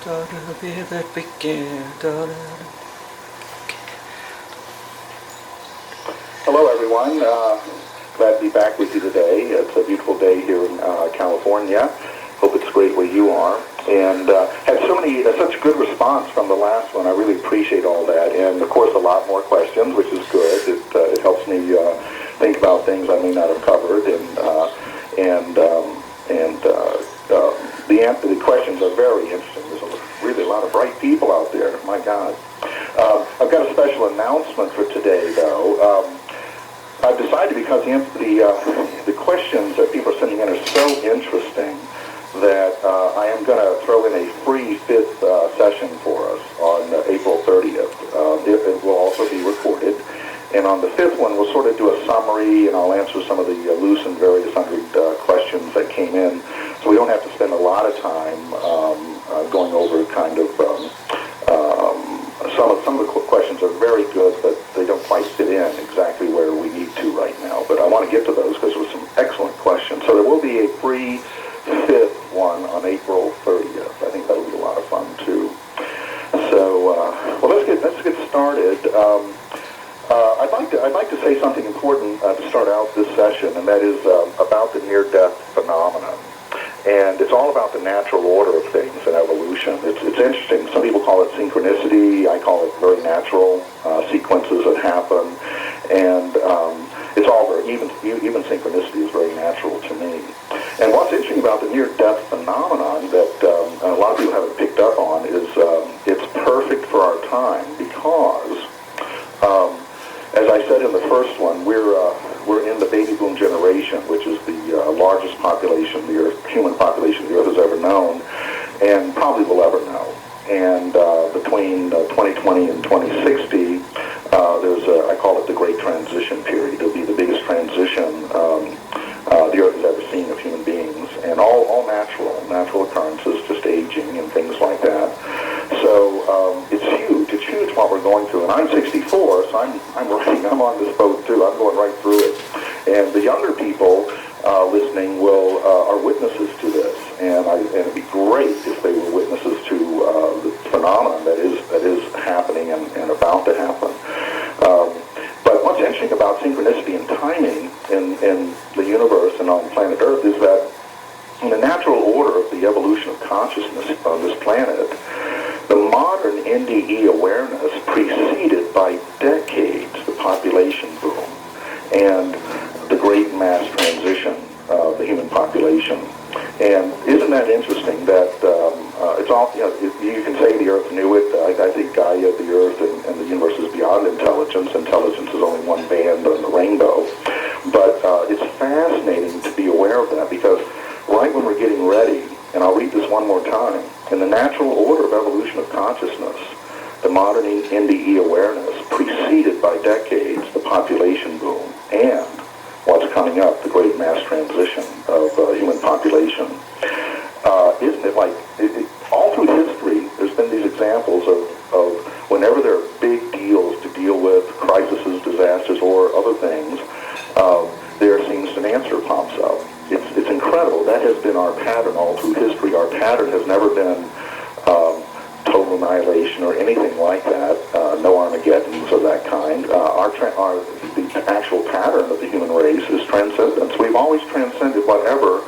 That began. Hello, everyone. Glad to be back with you today. It's a beautiful day here in California. Hope it's great where you are. And had such good response from the last one. I really appreciate all that. And of course, a lot more questions, which is good. It helps me think about things I may not have covered. The questions are very interesting. There's really a lot of bright people out there. My God. I've got a special announcement for today, though. I've decided, because the questions that people are sending in are so interesting, that I am going to throw in a free fifth session for us on April 30th. It will also be recorded. And on the fifth one, we'll sort of do a summary, and I'll answer some of the loose and various hundred questions that came in. So we don't have to spend a lot of time going over kind of some of the questions are very good, but they don't quite fit in exactly where we need to right now. But I want to get to those because there were some excellent questions. So there will be a free fifth one on April 30th. I think that'll be a lot of fun too. So let's get started. I'd like to say something important to start out this session, and that is about the near-death phenomenon. And it's all about the natural order of things in evolution. It's interesting. Some people call it synchronicity. I call it very natural sequences that happen. And it's all even synchronicity is very natural to me. And what's interesting about the near-death phenomenon that a lot of people haven't picked up on is it's perfect for our time because, as I said in the first one, we're in the baby boom generation, which is the largest population human population the Earth has ever known, and probably will ever know. And between 2020 and 2060, I call it the Great Transition Period. It'll be the biggest transition the Earth has ever seen of human beings, and all natural occurrences, just aging and things like that. So it's huge. It's huge what we're going through. And I'm 64, so I'm on this boat too. I'm going right through it. And the younger people listening are witnesses to this, and it'd be great if they were witnesses to the phenomenon that is happening and about to happen. But what's interesting about synchronicity and timing in the universe and on planet Earth is that in the natural order of the evolution of consciousness on this planet, the modern NDE awareness preceded by decades the population boom and the great mass transition of the human population. And isn't that interesting that it's all, you can say the Earth knew it. I think Gaia, the Earth, and the universe is beyond intelligence. Intelligence is only one band on the rainbow. But it's fascinating to be aware of that because right when we're getting ready, and I'll read this one more time, in the natural order of evolution of consciousness, the modern NDE awareness preceded by decades the population boom and what's coming up, the great mass transition of human population. Isn't it like, all through history, there's been these examples of whenever there are big deals to deal with, crises, disasters, or other things, there seems an answer pops up. It's incredible. That has been our pattern all through history. Our pattern has never been total annihilation or anything like that. No Armageddons of that kind. The actual pattern of the human race is transcendence. We've always transcended whatever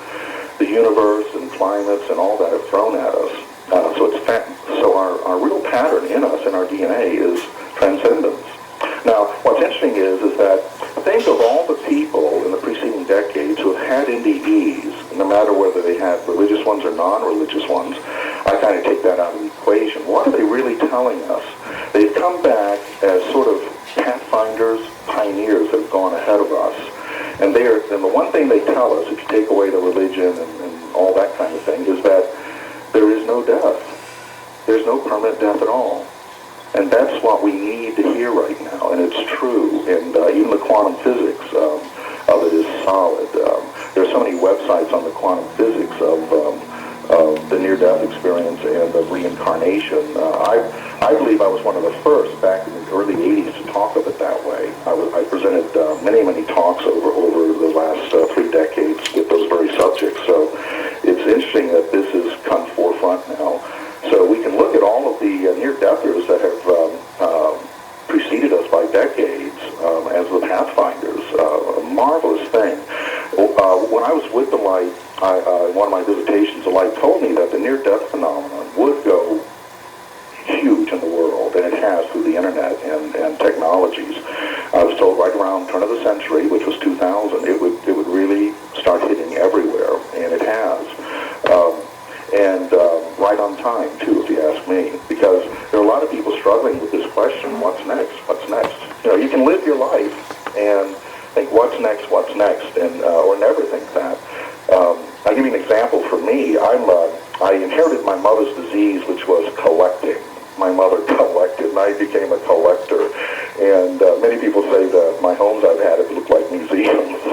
the universe and climates and all that have thrown at us. So our real pattern in us, in our DNA, is transcendence. Now, what's interesting is that think of all the people in the preceding decades who have had NDEs, no matter whether they had religious ones or non-religious ones. I kind of take that out of the equation. What are they really telling us? They've come back as sort of pathfinders, pioneers that have gone ahead of us. And the one thing they tell us, if you take away the religion and all that kind of thing, is that there is no death. There's no permanent death at all. And that's what we need to hear right now, and it's true. And even the quantum physics of it is solid. There's so many websites on the quantum physics of the near-death experience and of reincarnation. I believe I was one of the first back in the early 80s to talk of it that way. I presented many talks over the last 3 decades with those very subjects. So it's interesting that this has come forefront now. So we can look at all of the near-deathers that have preceded us by decades as the pathfinders, a marvelous thing. When I was with the light, one of my visitations, the light told me that the near-death phenomenon would go huge in the world, and it has through the internet and technologies. I was told right around turn of the century, which was 2000, it would really start hitting everywhere, and it has. Right on time, too, if you ask me, because there are a lot of people struggling with this question, what's next, what's next? You know, you can live your life and think, what's next, and or never think that. I'll give you an example. For me, I inherited my mother's disease, which was collecting. My mother collected, and I became a collector. And many people say that my homes I've had have looked like museums.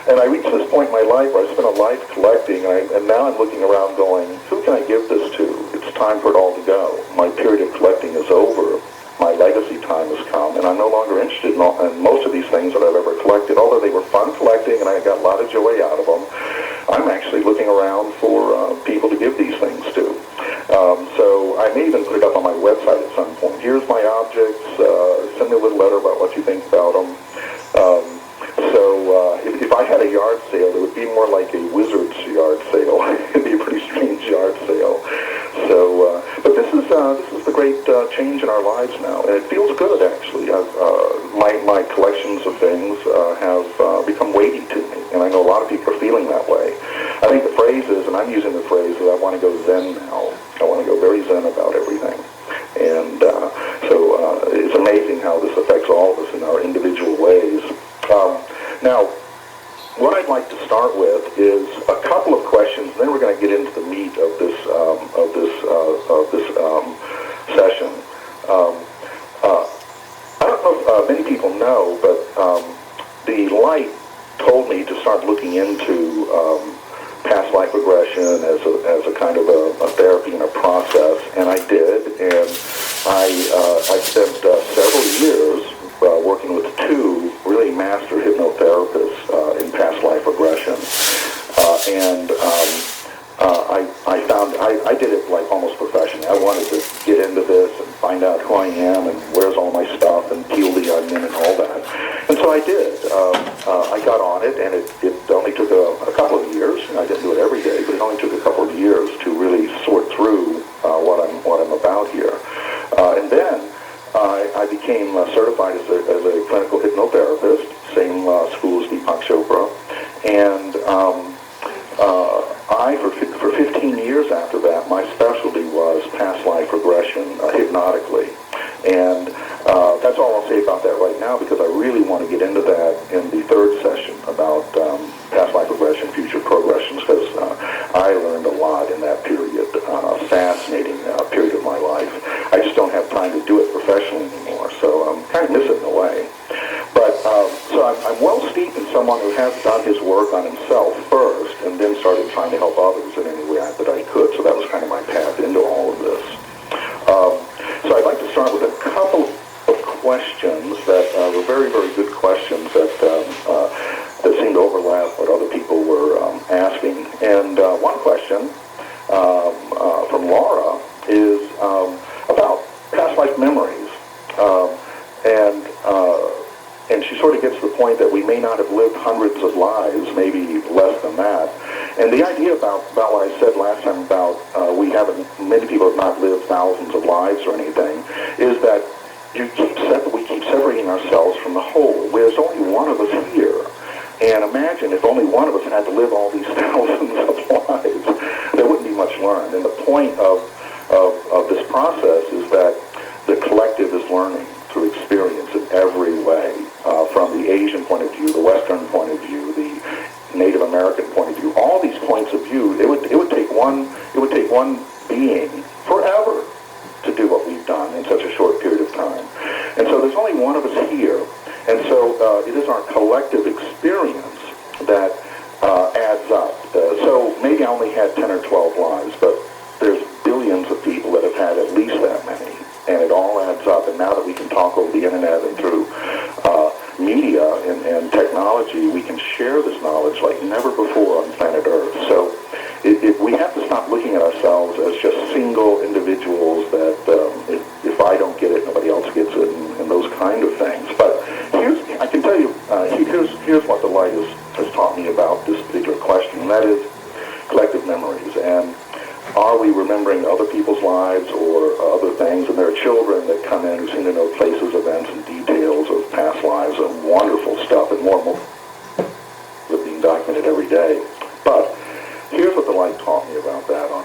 and I reached this point in my life where I spent a life collecting, and now I'm looking around going, who can I give this to? It's time for it all to go. My period of collecting is over. My legacy time has come, and I'm no longer interested in most of these things that I've ever collected. Although they were fun collecting, and I got a lot of joy out of them, I'm actually looking around for people to give these things to. So I may even put it up on my website at some point. Here's my objects. Send me a little letter about what you think about them. If I had a yard sale, it would be more like a wizard's yard sale. It'd be a pretty strange yard sale. So, but this is the great change in our lives now, and it feels good actually. My collections of things have become weighty to me, and I know a lot of people are feeling that way. I think the phrase is, and I'm using the phrase, is I want to go Zen now. I want to go very Zen about everything, and so it's amazing how this affects all of us in our individual ways. Now, what I'd like to start with is a couple of questions, and then we're going to get into the meat of this session. I don't know if many people know, but the light told me to start looking into past life regression as a kind of a therapy and a process, and I did, and I spent several years working with two really master hypnotherapists in past life regression, and I found I did it like almost professionally. I wanted to get into this and find out who I am and where's all my stuff and peel the onion and all that, and so I did. I got on it, and it only took a couple of years. I didn't do it every day, but it only took a couple of years to really sort through what I'm about here, and then I became certified as a clinical hypnotherapist, same school as Deepak Chopra, and for 15 years after that, my specialty was past life regression hypnotically, and that's all I'll say about that right now, because I really want to get into that in the third session about past life regression, future progressions, because I learned a lot in that period, fascinating period of my life. I just don't have time to do it professionally anymore, so I'm kind of miss it in a way. But so I'm well steeped in someone who has done his work on himself first, and then started trying to help others in any way that I could. So that was kind of my path into all of this. So I'd like to start with a couple of questions that were very, very good questions that seemed to overlap what other people were asking. And one question from Laura is about past life memories, and she sort of gets to the point that we may not have lived hundreds of lives, maybe less than that. And the idea about what I said last time about many people have not lived thousands of lives or anything, is that we keep separating ourselves from the whole. There's only one of us here. And imagine if only one of us had to live all these thousands of lives. There wouldn't be much learned. And the point of this process is that the collective is learning through experience in every way, from the Asian point of view, the Western point of view, the Native American point of view. All these points of view, it would take one being forever to do what we've done in such a short period of time. And so there's only one of us here. And so it is our collective experience that adds up. So maybe I only had 10 or 12 lives, but there's billions of people that have had at least that many, and it all adds up. And now that we can talk over the internet and through media and technology, we can share this knowledge like never before on planet Earth. So we have to stop looking at ourselves as just single individuals that if I don't get it, nobody else gets it, and those kind of things. But I can tell you, here's what the light has taught me about this particular question, and that is collective memories. And are we remembering other people's lives or other things? And there are children that come in who seem to know places, events, and details of past lives, and wonderful stuff, and more are being documented every day. But here's what the light taught me about that on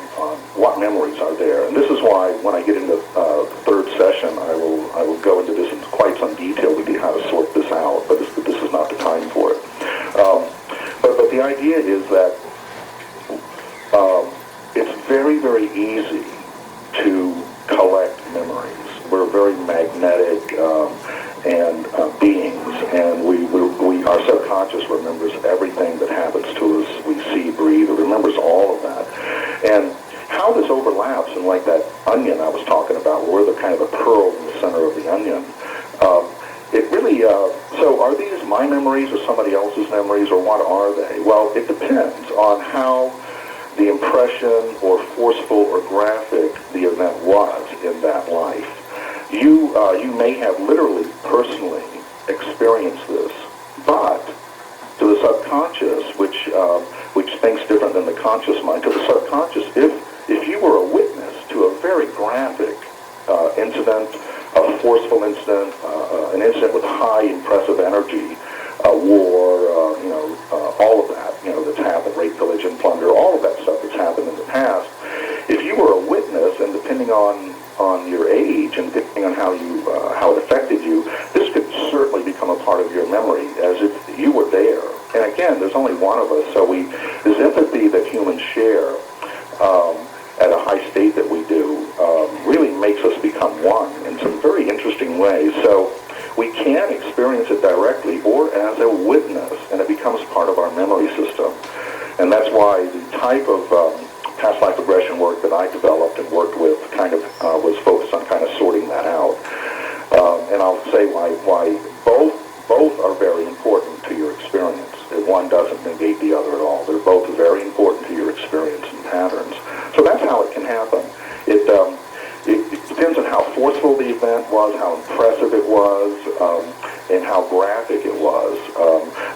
what memories are there. And this is why when I get into the third session, I will go into this in quite some detail to see how to sort this out, but this is not the time for it. But the idea is that it's very, very easy to collect memories. We're very magnetic beings, and our subconscious remembers everything that happens to us. We see, breathe, it remembers all of that. And how this overlaps, and like that onion I was talking about, where we're the kind of the pearl in the center of the onion, it really, so are these my memories or somebody else's memories, or what are they? Well, it depends on how the impression or forceful or graphic the event was in that life. You may have literally, personally experienced this, but to the subconscious, which thinks different than the conscious mind, to the subconscious, if you were a witness to a very graphic incident, a forceful incident, an incident with high impressive energy, war, all of that, that's happened, rape, pillage, and plunder, all of that stuff that's happened in the past. If you were a witness, and depending on your age and depending on how it affected you, this could certainly become a part of your memory as if you were there. And again, there's only one of us, so this empathy that humans share at a high state that we do really makes us become one in some very interesting ways. So we can experience it directly or as a witness, and it becomes part of our memory system. And that's why the type of past life regression work that I developed and worked with was focused on kind of sorting that out. And I'll say why both are very important to your experience. One doesn't negate the other at all. They're both very important to your experience and patterns. So that's how it can happen. It depends on how forceful the event was, how impressive it was, and how graphic it was.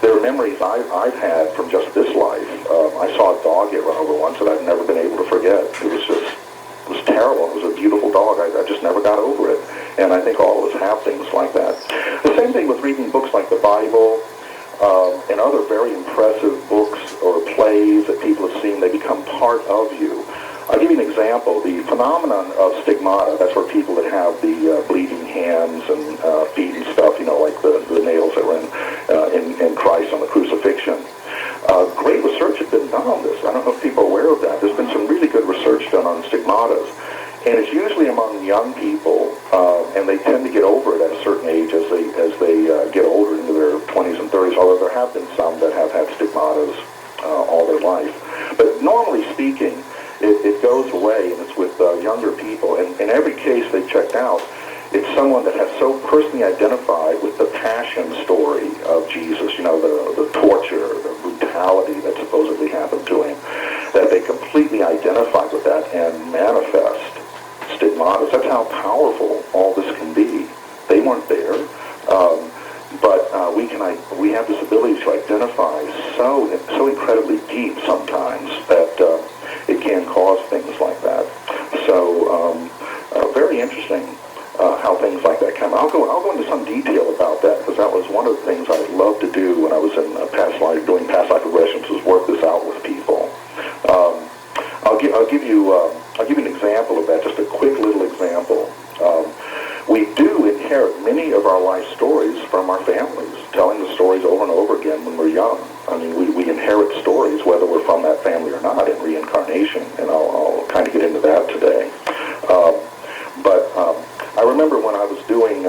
There are memories I've had from just this life. I saw a dog get run over once that I've never been able to forget. It was terrible. It was a beautiful dog. I just never got over it. And I think all of us have things like that. The same thing with reading books like the Bible and other very impressive books or plays that people have seen. They become part of you. I'll give you an example. The phenomenon of stigmata, that's where people that have the bleeding hands and feet and stuff, like the nails that were in Christ on the crucifixion. Great research has been done on this. I don't know if people are aware of that. There's been some really good research done on stigmatas. And it's usually among young people, and they tend to get over it at a certain age as they get older into their 20s and 30s, although there have been some that have had stigmatas all their life. But normally speaking, it goes away, and it's with younger people. And in every case they checked out, it's someone that has so personally identified with the passion story of Jesus, the torture, the brutality that supposedly happened to him, that they completely identified with that and manifest stigmatas. That's how powerful all this can be. They weren't there, but we have this ability to identify so incredibly deep sometimes that it can cause things like that. So very interesting how things like that come. I'll go into some detail about that, because that was one of the things I loved to do when I was in doing past life regressions, was work this out with people. I'll give you an example of that, just a quick little example. We do inherit many of our life stories from our families, telling the stories over and over again when we're young. I mean, we inherit stories whether we're from that family or not in reincarnation, and I'll kind of get into that today. But I remember when I was doing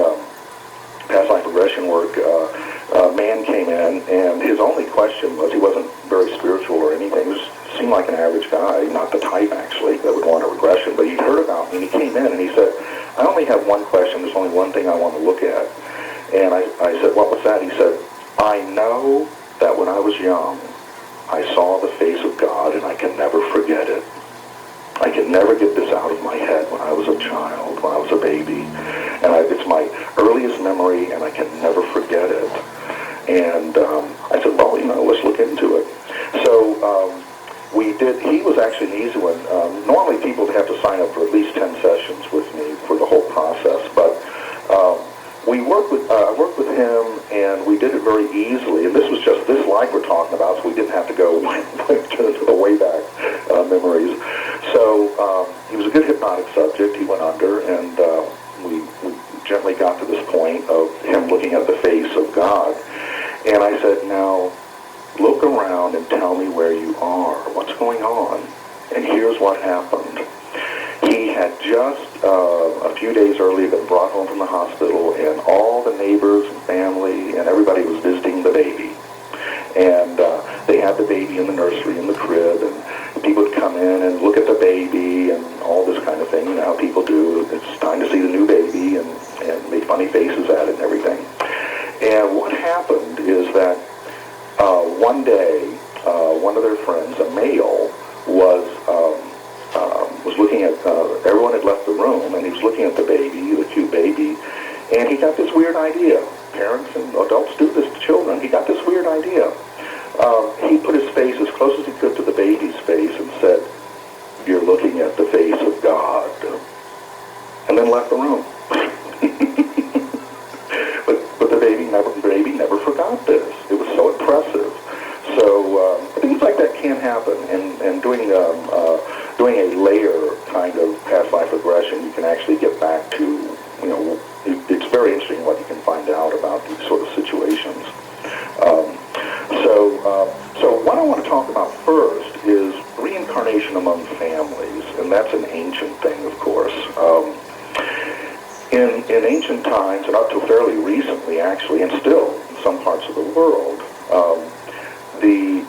past life regression work, a man came in, and his only question was, he wasn't very spiritual or anything. He seemed like an average guy, not the type actually that would want a regression, but he'd heard about me, and he came in and he said, I only have one question, there's only one thing I want to look at. And I said, what was that? He said, I know that when I was young, I saw the face of God, and I can never forget it. I can never get this out of my head when I was a child, when I was a baby. And it's my earliest memory, and I can never forget it. And I said, well, let's look into it. So we did. He was actually an easy one. Normally people have to sign up for at least 10 sessions with me for the whole process, but I worked with him, and we did it very easily. And this was just this life we're talking about, so we didn't have to go to the way back memories. So he was a good hypnotic subject. He went under, and we gently got to this point of him looking at the face of God. And I said, now, look around and tell me where you are. What's going on? And here's what happened. He had just a few days earlier been brought home from the hospital, and all the neighbors and family and everybody was visiting the baby. And they had the baby in the nursery, in the crib, and people would come in and look at the baby and all this kind of thing. You know how people do. It's time to see the new baby, and make funny faces at it and everything. And what happened is that one day, one of their friends, a male, was looking at, everyone had left the room, and he was looking at the baby, the cute baby, and he got this weird idea. Parents and adults do this to children. He got this weird idea. He put his face as close as he could to the baby's face and said, "You're looking at the face of God," and then left the room. but the baby never forgot this. It was so impressive. So things like that can happen, and doing a layer kind of past life regression, you can actually get back to, it's very interesting what you can find out about these sort of situations. So what I want to talk about first is reincarnation among families, and that's an ancient thing, of course. In ancient times, and up to fairly recently, actually, and still in some parts of the world, the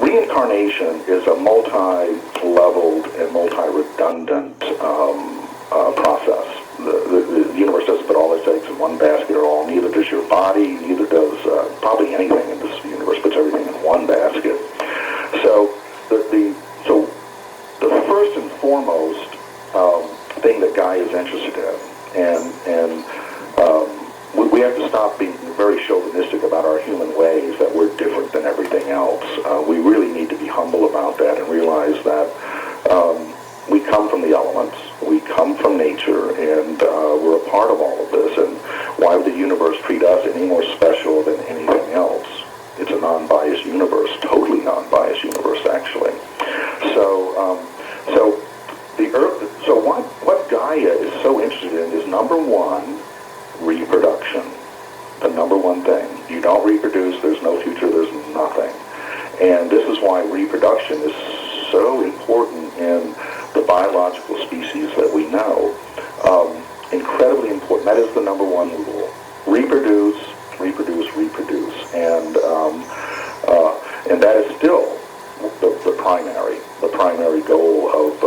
reincarnation is a multi-leveled and multi-redundant process. The universe doesn't put all its eggs in one basket at all. Neither does your body. Neither does probably anything in this universe puts everything in one basket. So the first and foremost thing that Guy is interested in, and we have to stop being very chauvinistic about our human ways, that we're different than everything else. We really need to be humble about that and realize that we come from the elements, we come from nature, and we're a part of all of this. And why would the universe treat us any more special than anything else? It's a non-biased universe, totally non-biased universe, actually. So the Earth. So what Gaia is so interested in is, number one, reproduction. The number one thing. You don't reproduce, there's no future, there's nothing. And this is why reproduction is so important in the biological species that we know. Incredibly important. That is the number one rule. Reproduce, reproduce, reproduce. And that is still the primary goal of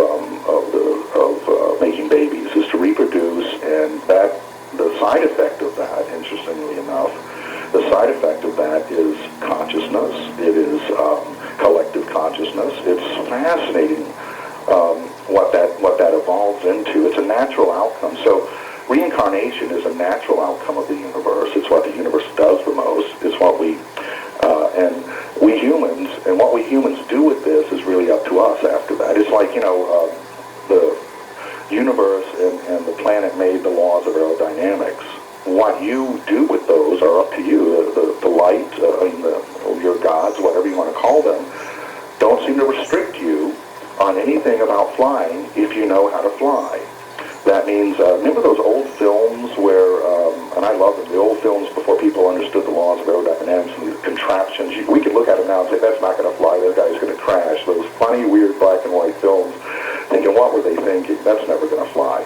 making babies, is to reproduce. And that the side effect of that, interestingly enough, the side effect of that is consciousness. It is collective consciousness. It's fascinating what that evolves into. It's a natural outcome. So reincarnation is a natural outcome of the universe. It's what the universe does the most. It's what and we humans, and what we humans do with this is really up to us after that. It's like, the universe and the planet made the laws of aerodynamics. What you do with those are up to you. The light, your gods, whatever you want to call them, don't seem to restrict you on anything about flying if you know how to fly. That means, remember those old films where, and I love them, the old films before people understood the laws of aerodynamics and the contraptions. We could look at them now and say, that's not going to fly, that guy's going to crash. Those funny, weird black and white films, thinking, what were they thinking? That's never going to fly.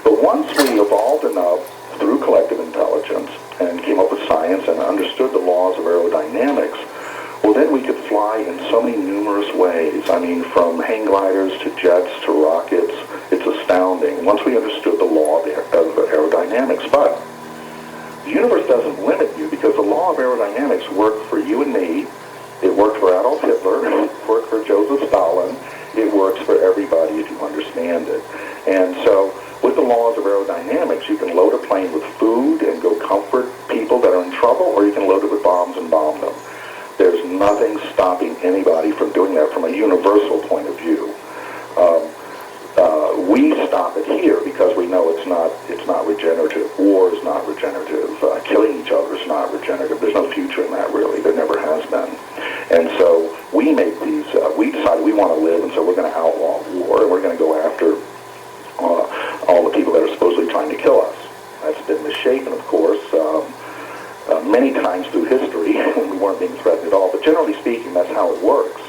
But once we evolved enough through collective intelligence and came up with science and understood the laws of aerodynamics, well, then we could fly in so many numerous ways. I mean, from hang gliders to jets to rockets. It's astounding once we understood the law of aerodynamics. But the universe doesn't limit you, because the law of aerodynamics worked for you and me It worked for Adolf Hitler. It worked for Joseph Stalin. It works for everybody if you understand it. And so with the laws of aerodynamics, you can load a plane with food and go comfort people that are in trouble, or you can load it with bombs and bomb them. There's nothing stopping anybody from doing that from a universal point of view. We stop it here because we know it's not regenerative. War is not regenerative. Killing each other is not regenerative. There's no future in that, really. There never has been. And so we make these, we decided we want to live, and so we're going to outlaw war, and we're going to go after all the people that are supposedly trying to kill us. That's been misshapen, of course, many times through history when we weren't being threatened at all. But generally speaking, that's how it works.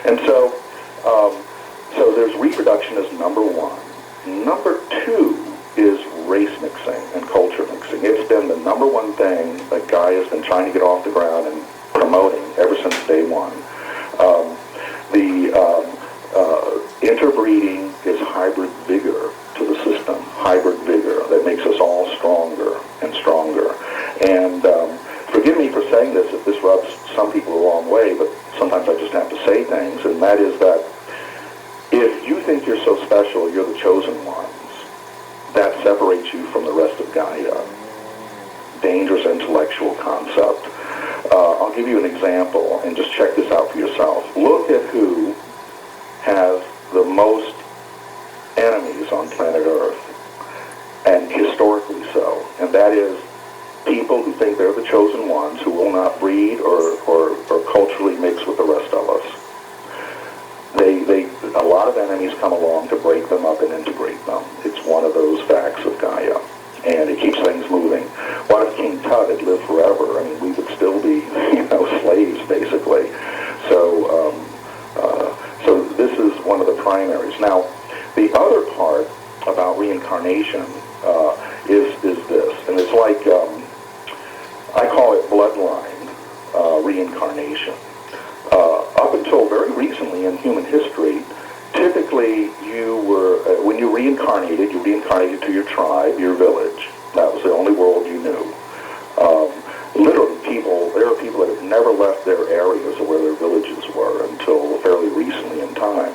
And so, so there's reproduction as number one. Number two is race mixing and culture mixing. It's been the number one thing that Gaia has been trying to get off the ground and promoting ever since day one. Interbreeding is hybrid vigor to the system, hybrid vigor that makes us all stronger and stronger. And forgive me for saying this if this rubs some people the wrong way, but sometimes I just have to say things, and that is that if you think you're so special, you're the chosen ones, that separates you from the rest of Gaia. Dangerous intellectual concept. I'll give you an example, and just check this out for yourself. Look at who has the most enemies on planet Earth, and historically so, and that is people who think they're the chosen ones, who will not breed or culturally mix with the rest of us. A lot of enemies come along to break them up and integrate them. It's one of those facts of Gaia, and it keeps things moving. What if King Tut had lived forever? I mean, we would still be, slaves, basically. So this is one of the primaries. Now, the other part about reincarnation is this, and it's like, I call it bloodline reincarnation. Up until very recently in human history, typically you were, when you reincarnated to your tribe, your village. That was the only world you knew. Literally, there are people that have never left their areas or where their villages were until fairly recently in time.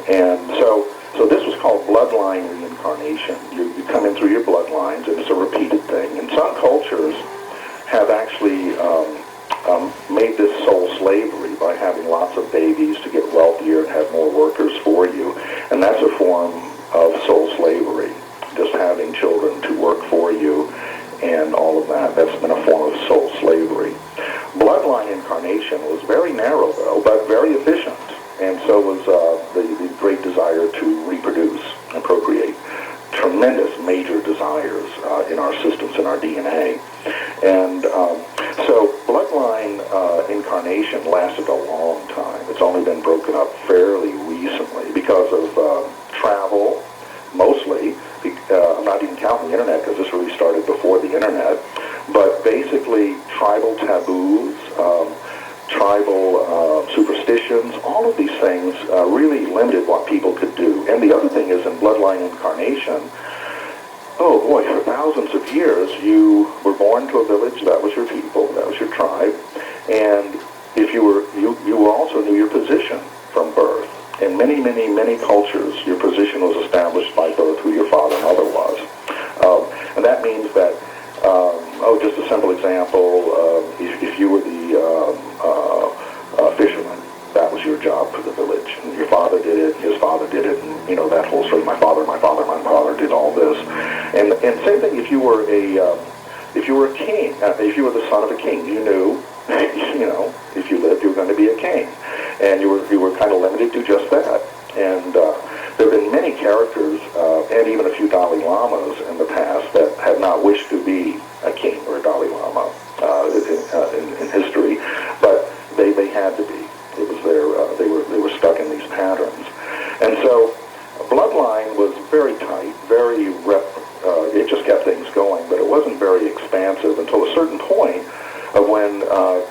And so this was called bloodline reincarnation. You come in through your bloodlines, and it's a repeated thing. And some cultures have actually made this soul slavery by having lots of babies to get wealthier and have more workers for you. And that's a form of soul slavery, just having children to work for you and all of that. That's been a form of soul slavery. Bloodline incarnation was very narrow, though, but very efficient. And so was the great desire to reproduce and procreate. Tremendous major desires in our systems, in our DNA. And so bloodline incarnation lasted a long time. It's only been broken up fairly recently because of travel, mostly. I'm not even counting the internet because this really started before the internet. But basically tribal taboos, tribal superstitions, all of these things really limited what people could do. And the other thing is in bloodline incarnation, oh boy, for thousands of years you were born to a village, that was your people, that was your tribe, and if you also knew your position from birth. In many cultures, your position was established by birth, who your father and mother was. And that means that, just a simple example, if you were the fisherman, that was your job for the village. And your father did it, his father did it, and that whole story, my father did all this. And same thing if you were a king, if you were the son of a king, you knew, if you lived, you were going to be a king. And you were kind of limited to just that. And there have been many characters, and even a few Dalai Lamas in the past that have not wished to be a king or a Dalai Lama in history, but they had to be. It was they were stuck in these patterns. And so bloodline was very tight, it just kept things going, but it wasn't very expansive until a certain point of when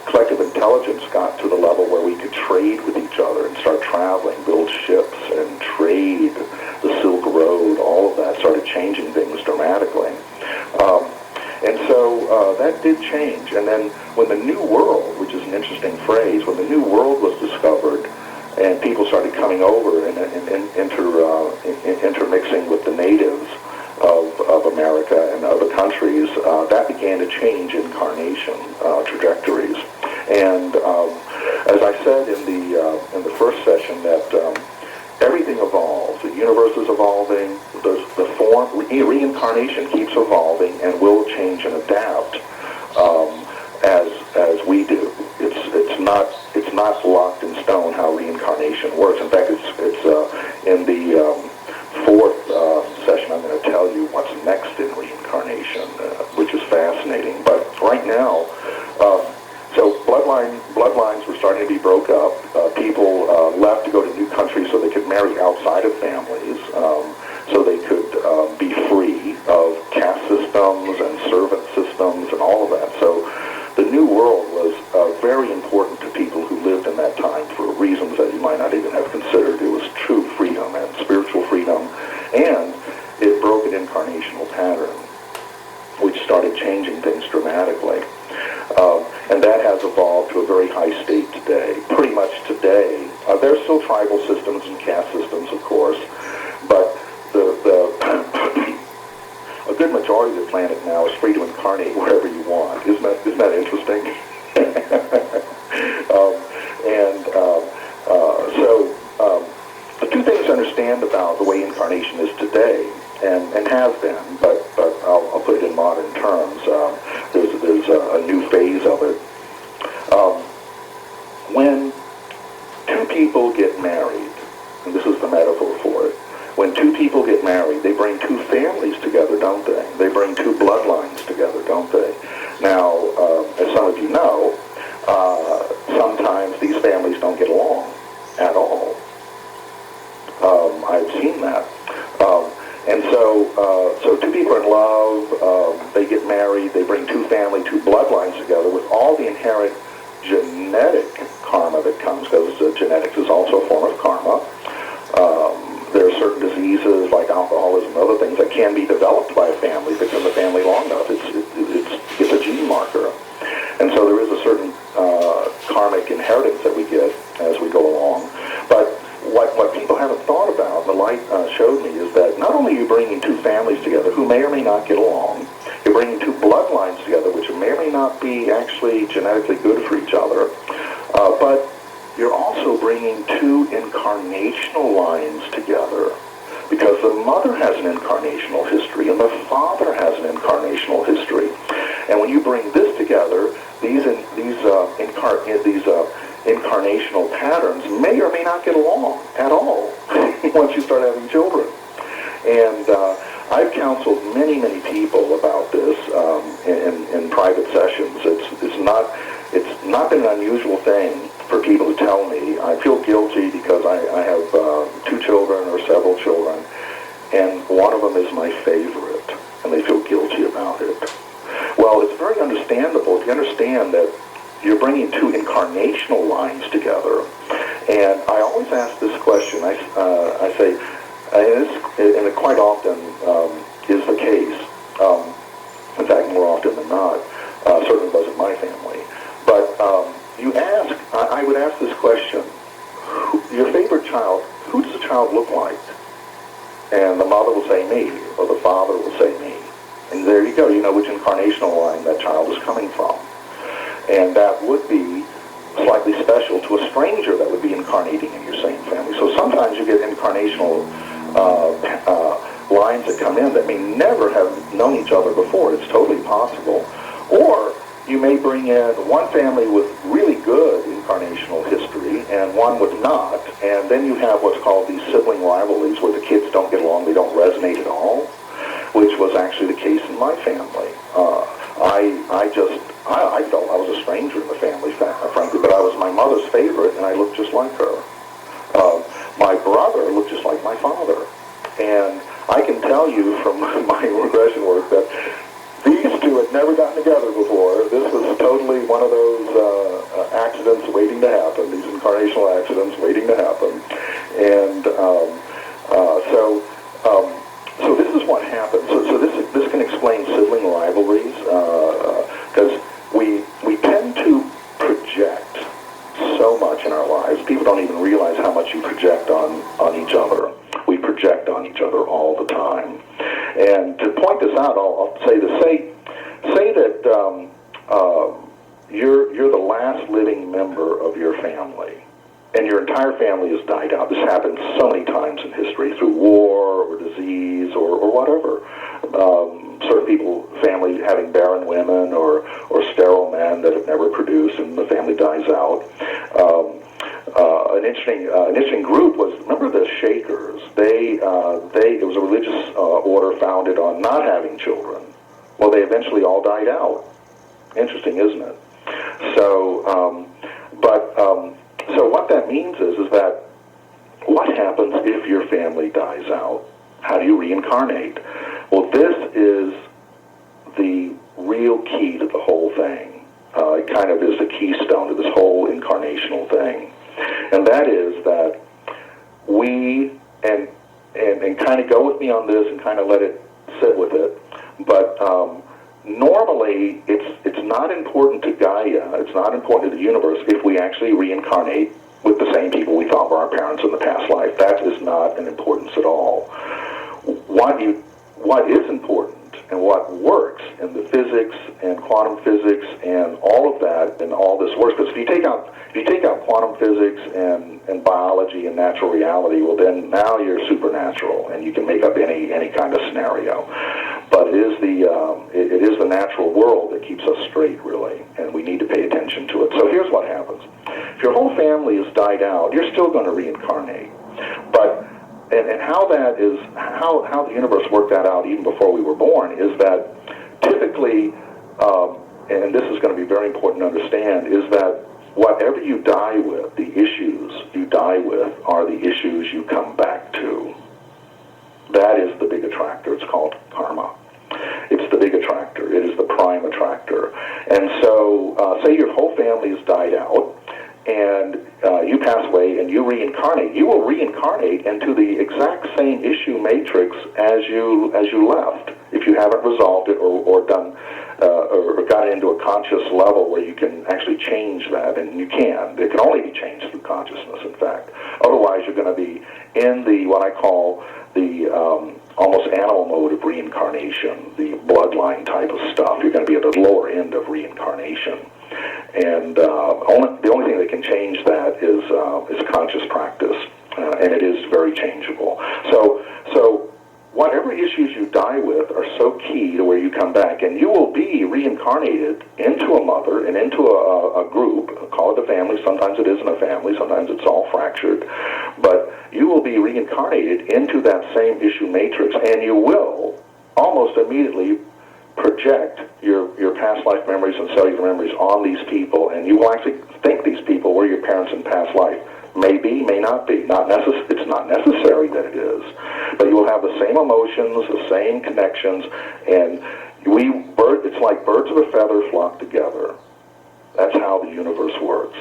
collective intelligence got to the level where we could trade with each other and start traveling, build ships and trade, the Silk Road, all of that started changing things dramatically. And so that did change. And then when the New World, which is an interesting phrase, when the New World was discovered and people started coming over and intermixing with the natives of America and other countries, that began to change incarnation trajectories. And as I said in the first session, that everything evolves. The universe is evolving. The form, reincarnation keeps evolving and will change and adapt as we do. It's not locked in stone how reincarnation works. In fact, it's in the fourth session I'm going to tell you what's next in reincarnation, which is fascinating. But right now, so bloodlines were starting to be broke up. People left to go to new countries so they could marry outside of families, so they could be free of caste systems and servant systems and all of that. So the New World was very important to people who lived in that time for reasons that you might not even have considered. It was true freedom and spiritual freedom, and it broke an incarnational pattern, which started changing things dramatically. And that has evolved to a very high state today. Pretty much today, there's still tribal systems and caste systems, of course, but a good majority of the planet now is free to incarnate wherever you want. Isn't that interesting? So the two things to understand about the way incarnation is today, and has been, but I'll put it in modern terms. There's a new phase of it. When two people get married, and this is the metaphor for it, when two people get married, they bring two families together, don't they? They bring two bloodlines together, don't they? Now, as some of you know, sometimes these families don't get along at all. I've seen that. And so two people are in love, they get married, they bring two bloodlines together with all the inherent genetic karma that comes, because genetics is also a form of karma. There are certain diseases like alcoholism and other things that can be developed by a family if it's in the family long enough. It's a gene marker. And so there is a certain karmic inheritance that we get as we go along. But what people haven't thought about, the light showed me, is that not only are you bringing two families together who may or may not get along, you're bringing two bloodlines together which may or may not be actually genetically good for each other, but you're also bringing two incarnational lines together, because the mother has an incarnational history and the father has an incarnational history. And when you bring this together, these incarnational patterns may or may not get along at all once you start having children. And I've counseled many people about this in private sessions. It's not been an unusual thing for people to tell me. I feel guilty because I have two children or several children, and one of them is my favorite, and they feel guilty about it. Well, it's very understandable if you understand that you're bringing two incarnational lines together. And I always ask this question. I say, and it quite often is the case. In fact, more often than not, certainly was in my family. But I would ask this question: your favorite child, who does the child look like? And the mother will say me, or the father will say me. And there you go. You know which incarnational line that child is coming from. And that would be slightly special to a stranger that would be incarnating in your same family. So sometimes you get incarnational lines that come in that may never have known each other before. It's totally possible. Or you may bring in one family with really good incarnational history and one with not, and then you have what's called these sibling rivalries where the kids don't get along, they don't resonate at all, which was actually the case in my family. I felt I was a stranger in the family, frankly, but I was my mother's favorite, and I looked just like her. My brother looked just like my father. And I can tell you from my regression work that these two had never gotten together before. This was totally one of those accidents waiting to happen, these incarnational accidents waiting to happen. And so this is what happened. So this can explain explain sibling rivalries, because we tend to project so much in our lives. People don't even realize how much you project on each other. We project on each other all the time. And to point this out, I'll say this. Say that you're the last living member of your family, and your entire family has died out. This happens so many times in history, through war or disease or whatever. Certain people, family having barren women or sterile men that have never produced, and the family dies out. An interesting group was, remember the Shakers? It was a religious order founded on not having children. Well, they eventually all died out. Interesting, isn't it? So, so what that means is that what happens if your family dies out? How do you reincarnate? Well, this is the real key to the whole thing. It kind of is the keystone to this whole incarnational thing. And that is that we, and kind of go with me on this and kind of let it sit with it, but normally it's not important to Gaia, it's not important to the universe if we actually reincarnate with the same people we thought were our parents in the past life. That is not an importance at all. What is important and what works in the physics and quantum physics and all of that and all this works, because if you take out quantum physics and biology and natural reality, well then now you're supernatural and you can make up any kind of scenario. But it is the natural world that keeps us straight, really, and we need to pay attention to it. So here's what happens. If your whole family has died out, you're still going to reincarnate. But and how that is, how the universe worked that out even before we were born is that typically, and this is going to be very important to understand, is that whatever you die with, the issues you die with are the issues you come back to. That is the big attractor. It's called karma. It's the big attractor. It is the prime attractor. And so, say your whole family has died out, and you pass away and you reincarnate. You will reincarnate into the exact same issue matrix as you left, if you haven't resolved it or done or got into a conscious level where you can actually change that, and you can. It can only be changed through consciousness, in fact. Otherwise, you're going to be in the what I call the almost animal mode of reincarnation, the bloodline type of stuff. You're going to be at the lower end of reincarnation. And the only thing that can change that is conscious practice, and it is very changeable. So whatever issues you die with are so key to where you come back, and you will be reincarnated into a mother and into a group, call it a family. Sometimes it isn't a family, sometimes it's all fractured, but you will be reincarnated into that same issue matrix, and you will almost immediately project your past life memories and cellular memories on these people, and you will actually think these people were your parents in past life. May be, may not be. It's not necessary that it is, but you will have the same emotions, the same connections, and it's like birds of a feather flock together. That's how the universe works.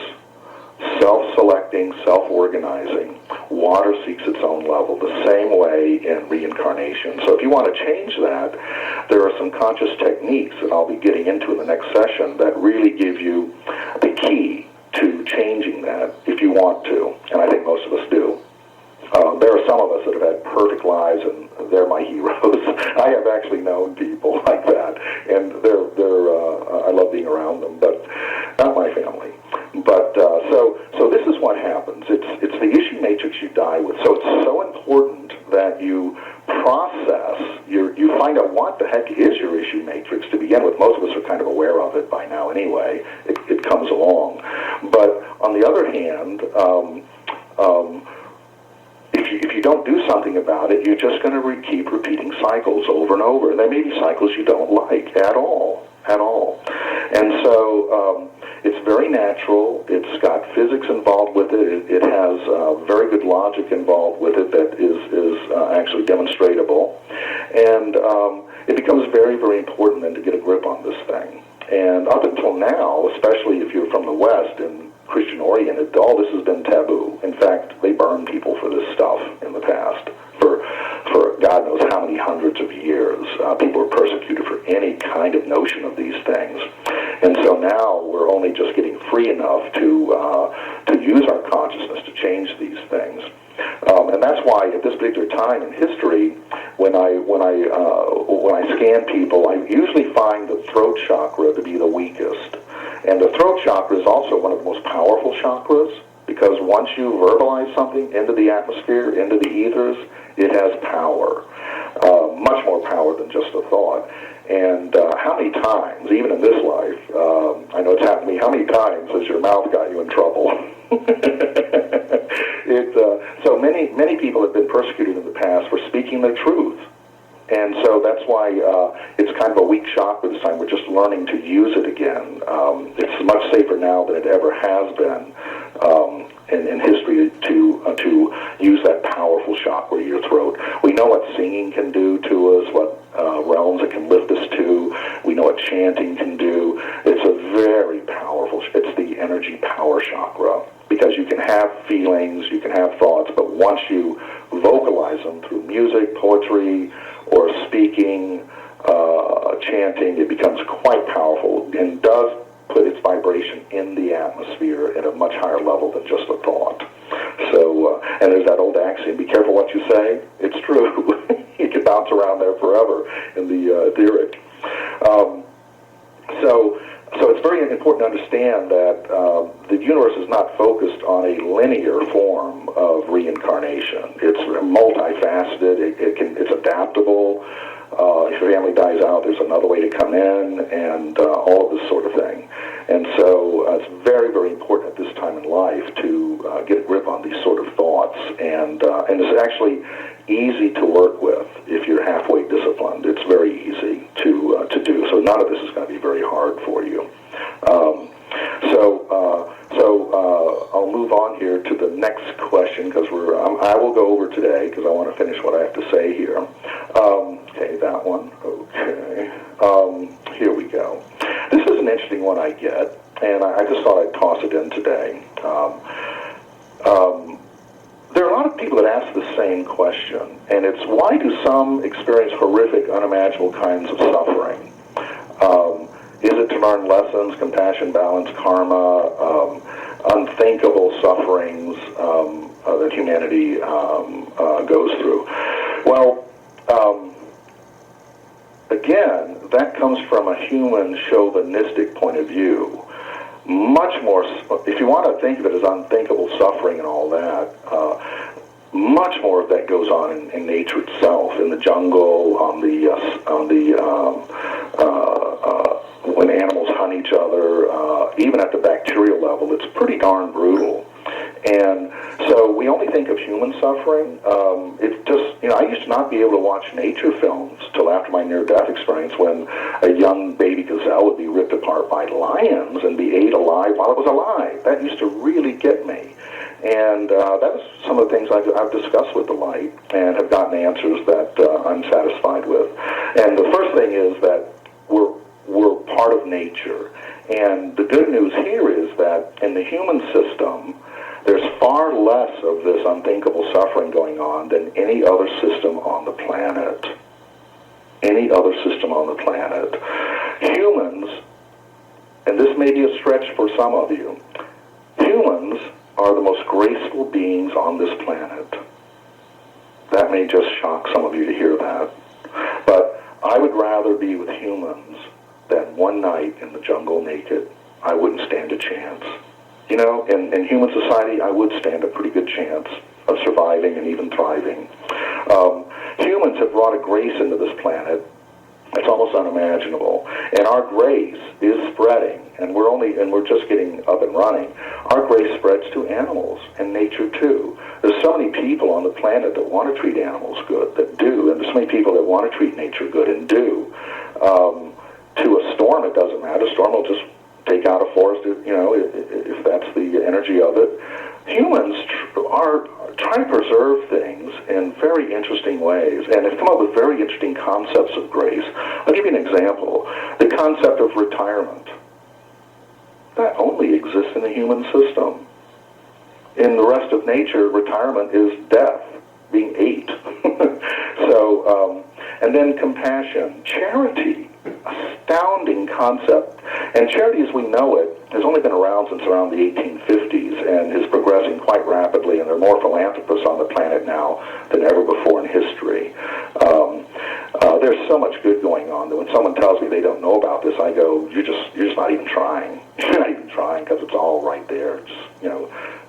Self-selecting, self-organizing. Water seeks its own level, the same way in reincarnation. So if you want to change that, there are some conscious techniques that I'll be getting into in the next session that really give you the key to changing that if you want to, and I think most of us do. There are some of us that have had perfect lives, and they're my heroes. I have actually known people like that, and I love being around them, but not my family. But so this is what happens. It's the issue matrix you die with. So it's so important that you process. You find out what the heck is your issue matrix to begin with. Most of us are kind of aware of it by now anyway. It comes along. But on the other hand, if you don't do something about it, you're just going to keep repeating cycles over and over. And there may be cycles you don't like at all. And so it's very natural. It's got physics involved with it. It has very good logic involved with it that is actually demonstratable. And it becomes very, very important then to get a grip on this thing. And up until now, especially if you're from the West and Christian-oriented, all this has been taboo. In fact, they burned people for this stuff in the past. for God knows how many hundreds of years. People were persecuted for any kind of notion of these things. And so now we're only just getting free enough to use our consciousness to change these things. And that's why at this particular time in history, when I scan people, I usually find the throat chakra to be the weakest. And the throat chakra is also one of the most powerful chakras, because once you verbalize something into the atmosphere, into the ethers, it has power, much more power than just a thought. And how many times, even in this life, I know it's happened to me, how many times has your mouth got you in trouble? So many people have been persecuted in the past for speaking their truth. And so that's why it's kind of a weak chakra this time. We're just learning to use it again. It's much safer now than it ever has been in history to use that powerful chakra in your throat. We know what singing can do to us, what realms it can lift us to. We know what chanting can do. It's a very powerful, it's the energy power chakra, because you can have feelings, you can have thoughts, but once you vocalize them through music, poetry, or speaking, chanting, it becomes quite powerful and does put its vibration in the atmosphere at a much higher level than just a thought. So, and there's that old axiom, be careful what you say. It's true. You can bounce around there forever in the etheric. So it's very important to understand that the universe is not focused on a linear form of reincarnation. It's multifaceted. It's adaptable. If your family dies out, there's another way to come in, and all of this sort of thing. And so it's very, very important at this time in life to get a grip on these sort of thoughts. And it's actually easy to work with if you're halfway disciplined. It's very easy to do. So none of this is going to be very hard for you. I'll move on here to the next question, because I will go over today because I want to finish what I have to say here. Okay, that one. Okay. Here we go. This is an interesting one I get, and I just thought I'd toss it in today. There are a lot of people that ask the same question, and it's, why do some experience horrific, unimaginable kinds of suffering? Is it to learn lessons, compassion, balance, karma, unthinkable sufferings that humanity goes through? Well, again, that comes from a human chauvinistic point of view. Much more, if you want to think of it as unthinkable suffering and all that, much more of that goes on in nature itself, in the jungle, when animals hunt each other, even at the bacterial level. It's pretty darn brutal. And so we only think of human suffering. It's just, I used to not be able to watch nature films till after my near-death experience, when a young baby gazelle would be ripped apart by lions and be ate alive while it was alive. That used to really get me. And that is some of the things I've discussed with the light and have gotten answers that I'm satisfied with. And the first thing is that we're part of nature. And the good news here is that in the human system, there's far less of this unthinkable suffering going on than any other system on the planet. Any other system on the planet. Humans, and this may be a stretch for some of you, humans are the most graceful beings on this planet. That may just shock some of you to hear that. But I would rather be with humans than one night in the jungle naked. I wouldn't stand a chance. In human society, I would stand a pretty good chance of surviving and even thriving. Humans have brought a grace into this planet that's almost unimaginable, and our grace is spreading, and we're just getting up and running. Our grace spreads to animals and nature too. There's so many people on the planet that want to treat animals good, that do, and there's so many people that want to treat nature good and do. To a storm, it doesn't matter. A storm will just take out a forest, if that's the energy of it. Humans are trying to preserve things in very interesting ways, and have come up with very interesting concepts of grace. I'll give you an example. The concept of retirement. That only exists in the human system. In the rest of nature, retirement is death, being ate. So, and then compassion, charity, astounding concept. And charity as we know it has only been around since around the 1850s and is progressing quite rapidly, and there are more philanthropists on the planet now than ever before in history. There's so much good going on that when someone tells me they don't know about this, I go, you're just not even trying. You're not even trying, because it's all right there. Just,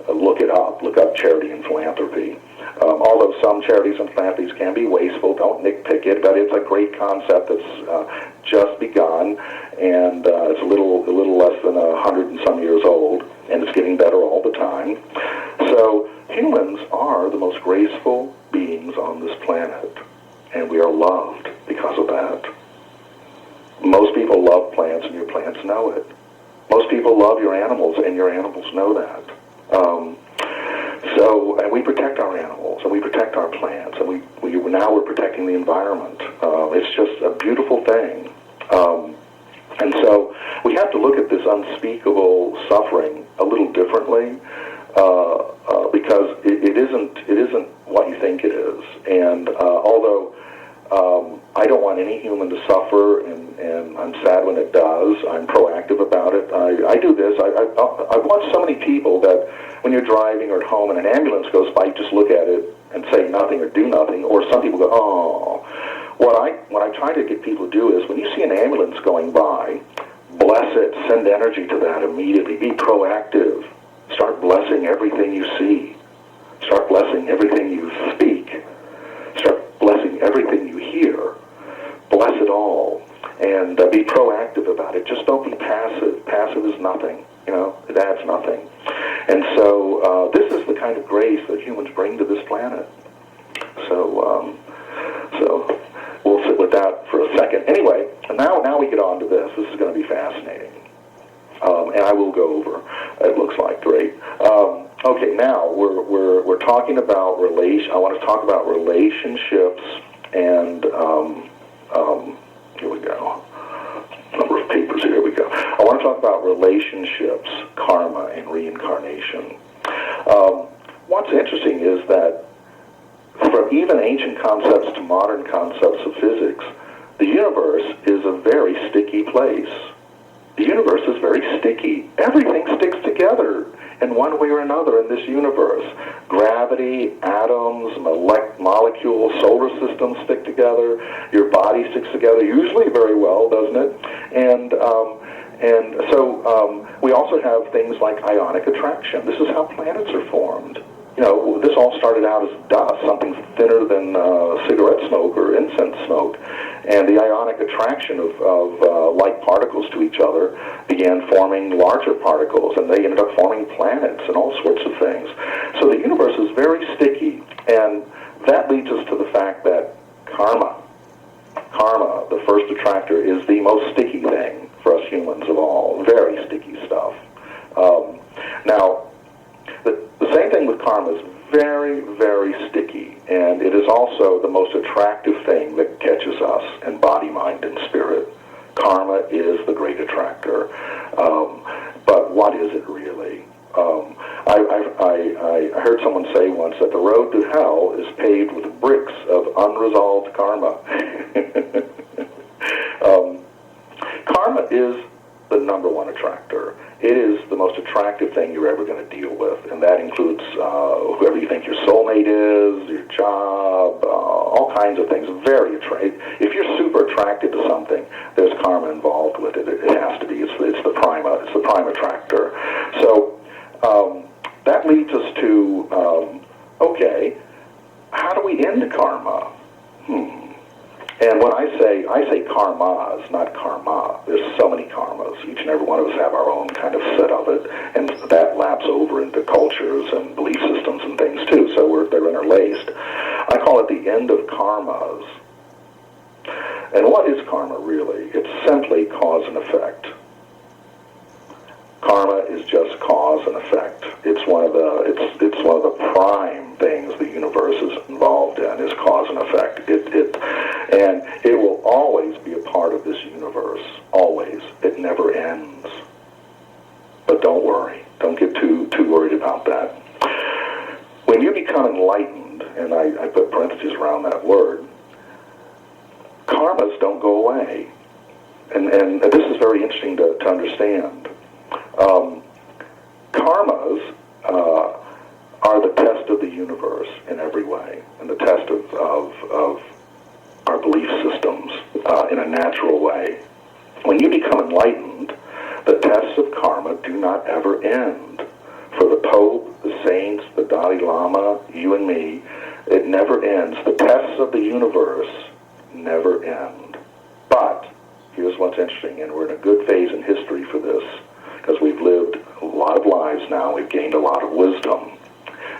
look it up. Look up charity and philanthropy. Although some charities and philanthropies can be wasteful, don't nitpick it, but it's a great concept that's just begun, and it's a little less than 100 and some years old, and it's getting better all the time. So humans are the most graceful beings on this planet, and we are loved because of that. Most people love plants, and your plants know it. Most people love your animals, and your animals know that. And we protect our animals, and we protect our plants, and now we're protecting the environment. It's just a beautiful thing. And so we have to look at this unspeakable suffering a little differently, because it isn't what you think it is. And although I don't want any human to suffer, and I'm sad when it does, I'm proactive about it. I do this. I've watched so many people that when you're driving or at home and an ambulance goes by, you just look at it and say nothing or do nothing. Or some people go, oh. What I try to get people to do is when you see an ambulance going by, bless it, send energy to that immediately. Be proactive. Start blessing everything you see. Start blessing everything you speak. Start blessing everything you hear. Bless it all. And be proactive about it. Just don't be passive. Passive is nothing. It adds nothing. And so this is the kind of grace that humans bring to this planet. So we'll sit with that for a second. Anyway, now we get on to this. This is going to be fascinating. And I will go over. It looks like great. Okay, now we're talking about I want to talk about relationships, and here we go. Number of papers here. Here we go. I want to talk about relationships, karma, and reincarnation. What's interesting is that from even ancient concepts to modern concepts of physics, the universe is a very sticky place. The universe is very sticky. Everything sticks together in one way or another in this universe. Gravity, atoms, molecules, solar systems stick together. Your body sticks together, usually very well, doesn't it? And so we also have things like ionic attraction. This is how planets are formed. This all started out as dust, something thinner than cigarette smoke or incense smoke. And the ionic attraction of light particles to each other began forming larger particles, and they ended up forming planets and all sorts of things. So the universe is very sticky, and that leads us to the fact that karma, the first attractor, is the most sticky thing for us humans of all. Very sticky stuff. Now, the same thing with karma is very, very sticky, and it is also the most attractive thing that catches us in body, mind, and spirit. Karma is the great attractor. But what is it really? I heard someone say once that the road to hell is paved with bricks of unresolved karma. Karma is the number one attractor. It is the most attractive thing you're ever going to deal with, and that includes whoever you think your soulmate is, your job, all kinds of things. Very attractive. If you're super attracted to something, there's karma involved with it. It has to be. It's the prime attractor. So that leads us to okay, how do we end karma? And when I say karmas, not karma. There's so many karmas. Each and every one of us have our own kind of set of it, and that laps over into cultures and belief systems and things too. So they're interlaced. I call it the end of karmas. And what is karma really? It's simply cause and effect. Karma is just cause and effect. It's one of the prime things the universe is involved in, is cause and effect. And it will always be a part of this universe. Always. It never ends. But don't worry. Don't get too worried about that. When you become enlightened, and I put parentheses around that word, karmas don't go away. And this is very interesting to understand. Karmas are the test of the universe in every way, and the test of our belief systems in a natural way. When you become enlightened, the tests of karma do not ever end. For the Pope, the saints, the Dalai Lama, you and me, it never ends. The tests of the universe never end. But here's what's interesting, and we're in a good phase in history for this, because we've lived a lot of lives now, we've gained a lot of wisdom,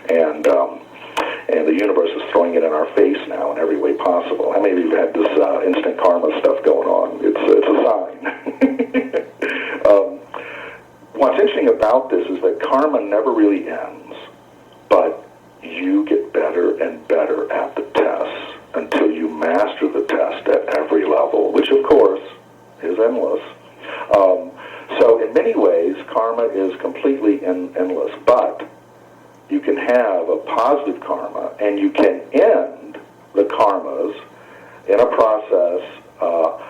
and the universe is throwing it in our face now in every way possible. How many of you have had this instant karma stuff going on? It's a sign. What's interesting about this is that karma never really ends, but you get better and better at the tests until you master the test at every level, which of course is endless. So in many ways, karma is completely endless, but you can have a positive karma, and you can end the karmas in a process of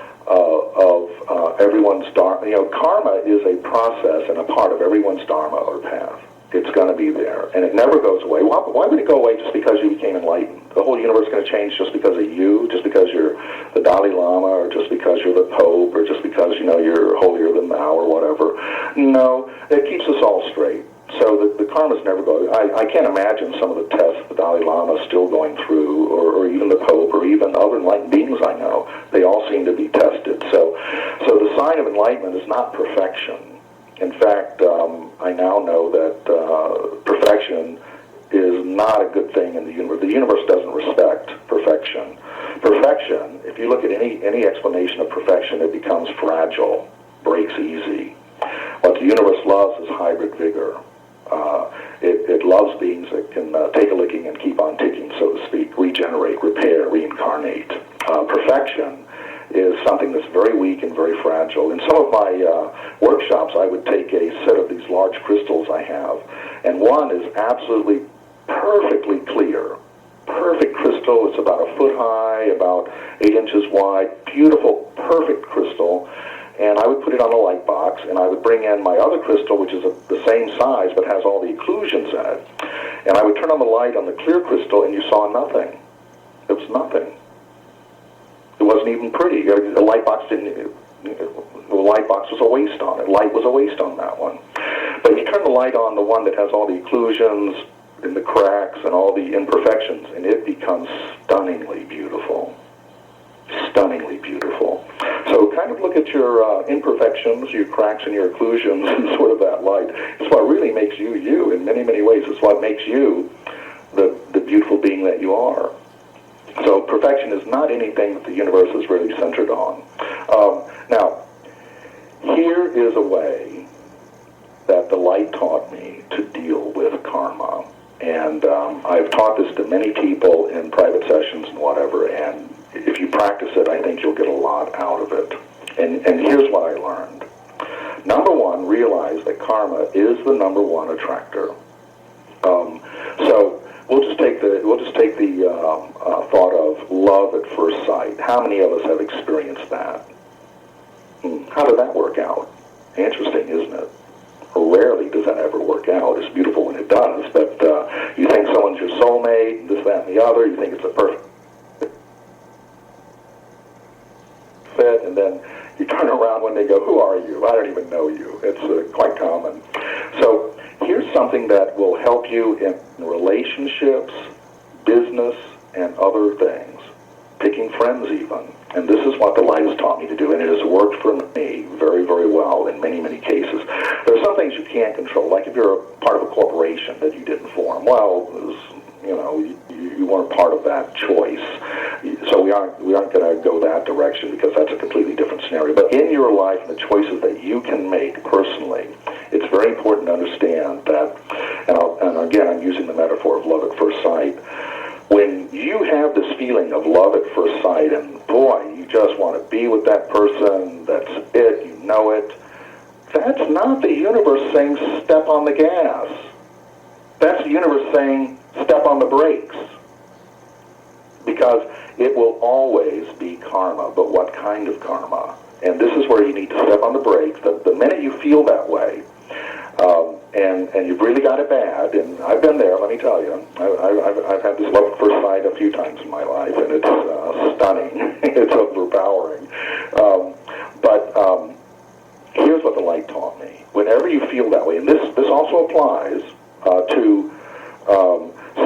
everyone's dharma. You know, karma is a process and a part of everyone's dharma or path. It's going to be there, and it never goes away. Why would it go away just because you became enlightened? The whole universe is going to change just because of you, just because you're the Dalai Lama, or just because you're the Pope, or just because, you know, you're holier than thou, or whatever. No, it keeps us all straight. So the karmas never go. I can't imagine some of the tests the Dalai Lama is still going through, or even the Pope, or even other enlightened beings I know. They all seem to be tested. So the sign of enlightenment is not perfection. In fact, I now know that perfection is not a good thing in the universe. The universe doesn't respect perfection. Perfection, if you look at any explanation of perfection, it becomes fragile, breaks easy. What the universe loves is hybrid vigor. It loves beings that can take a licking and keep on ticking, so to speak, regenerate, repair, reincarnate. Perfection is something that's very weak and very fragile. In some of my workshops, I would take a set of these large crystals I have, and one is absolutely perfectly clear. Perfect crystal. It's about a foot high, about 8 inches wide. Beautiful, perfect crystal. And I would put it on a light box, and I would bring in my other crystal, which is the same size but has all the occlusions in it. And I would turn on the light on the clear crystal, and you saw nothing. It was nothing. It wasn't even pretty. The light box the light box was a waste on it. Light was a waste on that one. But you turn the light on the one that has all the occlusions and the cracks and all the imperfections, and it becomes stunningly beautiful. Stunningly beautiful. So kind of look at your imperfections, your cracks and your occlusions, and sort of that light. It's what really makes you you in many, many ways. It's what makes you the beautiful being that you are. So perfection is not anything that the universe is really centered on. Now, here is a way that the light taught me to deal with karma. And I've taught this to many people in private sessions and whatever, and if you practice it, I think you'll get a lot out of it. And here's what I learned. Number one, realize that karma is the number one attractor. So we'll just take the thought of love at first sight. How many of us have experienced that? How did that work out? Interesting, isn't it? Rarely does that ever work out. It's beautiful when it does, but you think someone's your soulmate, this, that, and the other. You think it's a perfect fit, and then you turn around when they go, "Who are you? I don't even know you." It's quite common. So here's something that will help you in relationships, business, and other things. Picking friends even. And this is what the light has taught me to do, and it has worked for me very, very well in many, many cases. There are some things you can't control, like if you're a part of a corporation that you didn't form. Well, you weren't part of that choice. So we aren't going to go that direction, because that's a completely different scenario. But in your life and the choices that you can make personally, it's very important to understand that, and again, I'm using the metaphor of love at first sight. When you have this feeling of love at first sight, and boy, you just want to be with that person, that's it, you know it, that's not the universe saying step on the gas. That's the universe saying, step on the brakes. Because it will always be karma, but what kind of karma? And this is where you need to step on the brakes. The minute you feel that way, and you've really got it bad, and I've been there, let me tell you. I've had this love at first sight a few times in my life, and it's stunning. It's overpowering. But here's what the light taught me. Whenever you feel that way, and this also applies to,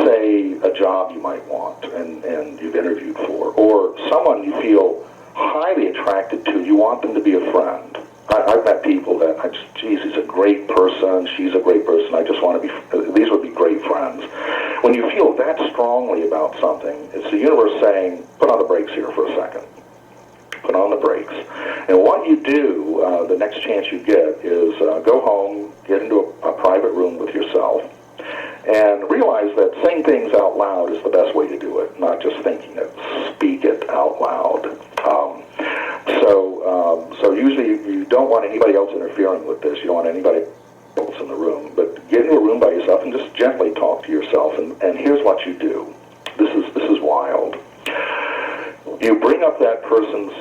say, a job you might want and you've interviewed for, or someone you feel highly attracted to, you want them to be a friend. I've met people that, geez, he's a great person, she's a great person, I just want to be, these would be great friends. When you feel that strongly about something, it's the universe saying, put on the brakes here for a second. Put on the brakes. And what you do, the next chance you get, is go home, get into a private room with yourself, and realize that saying things out loud is the best way to do it, not just thinking it. Speak it out loud. So usually you don't want anybody else interfering with this. You don't want anybody else in the room. But get into a room by yourself and just gently talk to yourself. And here's what you do. This is wild. You bring up that person's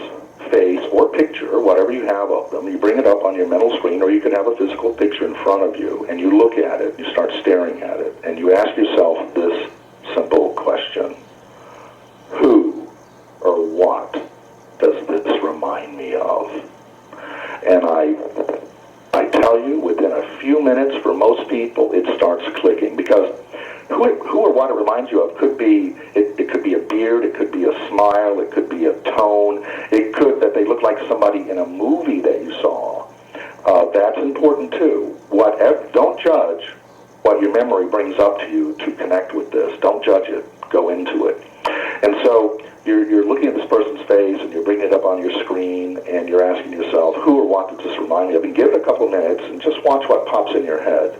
face or picture, whatever you have of them. You bring it up on your mental screen, or you could have a physical picture in front of you, and you look at it. You start staring at it, and you ask yourself this simple question: who or what does this remind me of? And I tell you, within a few minutes, for most people, it starts clicking, because who or what it reminds you of could be, it could be a beard, it could be a smile, it could be a tone, it could that they look like somebody in a movie that you saw. That's important too. Don't judge what your memory brings up to you to connect with this. Don't judge it. Go into it. And so you're looking at this person's face, and you're bringing it up on your screen, and you're asking yourself, who or what does this remind me of? And give it a couple of minutes, and just watch what pops in your head.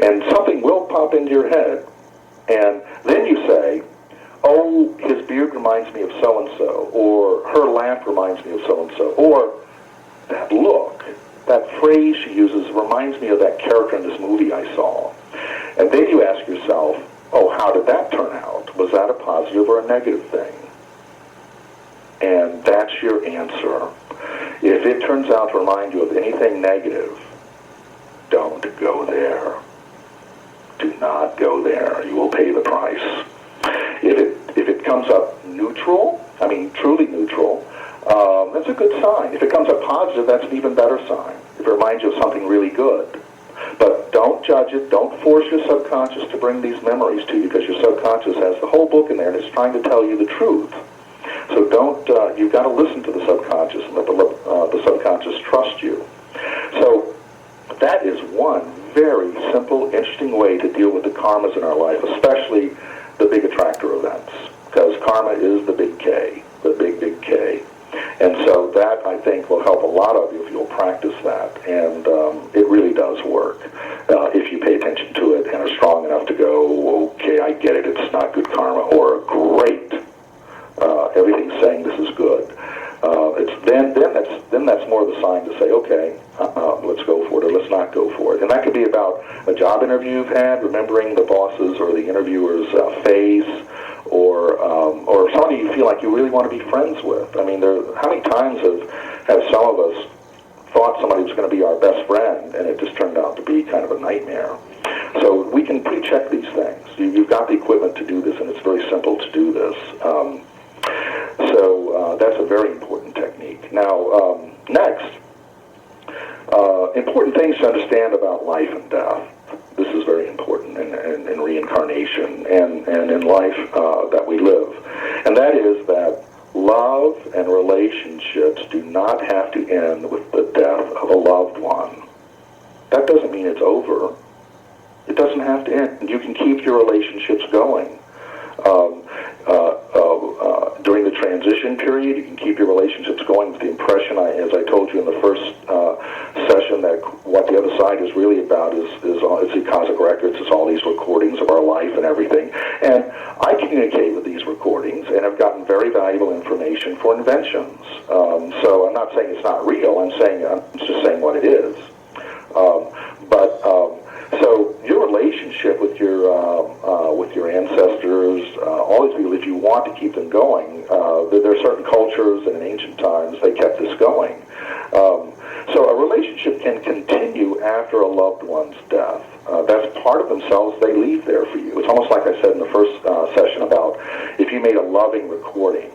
And something will pop into your head, and then you say, oh, his beard reminds me of so-and-so, or her laugh reminds me of so-and-so, or that look, that phrase she uses reminds me of that character in this movie I saw. And then you ask yourself, oh, how did that turn out? Was that a positive or a negative thing? And that's your answer. If it turns out to remind you of anything negative, don't go there. Do not go there. You will pay the price. If it comes up neutral, I mean truly neutral, that's a good sign. If it comes up positive, that's an even better sign. If it reminds you of something really good. But don't judge it. Don't force your subconscious to bring these memories to you, because your subconscious has the whole book in there and it's trying to tell you the truth. So don't, you've got to listen to the subconscious and let the subconscious trust you. So that is one very simple, interesting way to deal with the karmas in our life, especially the big attractor events, because karma is the big K, the big, big K. And so that, I think, will help a lot of you if you'll practice that. And it really does work if you pay attention to it and are strong enough to go, okay, I get it, it's not good karma, or great, everything's saying this is good. Then that's more of a sign to say, okay, let's go for it, or let's not go for it. And that could be about a job interview you've had, remembering the boss's or the interviewer's face, or somebody you feel like you really want to be friends with. I mean, how many times have some of us thought somebody was going to be our best friend, and it just turned out to be kind of a nightmare. So we can pre-check these things. You've got the equipment to do this, and it's very simple to do this. So that's a very important technique. Now, next, important things to understand about life and death. This is very important in reincarnation and in life that we live. And that is that love and relationships do not have to end with the death of a loved one. That doesn't mean it's over. It doesn't have to end. You can keep your relationships going. During the transition period, you can keep your relationships going with the impression, as I told you in the first session, that what the other side is really about is the cosmic records. It's all these recordings of our life and everything. And I communicate with these recordings and have gotten very valuable information for inventions. So I'm not saying it's not real. I'm just saying what it is. So your relationship with your your ancestors, all these people, if you want to keep them going, there are certain cultures, and in ancient times, they kept this going. So a relationship can continue after a loved one's death. That's part of themselves. They leave there for you. It's almost like I said in the first session about if you made a loving recording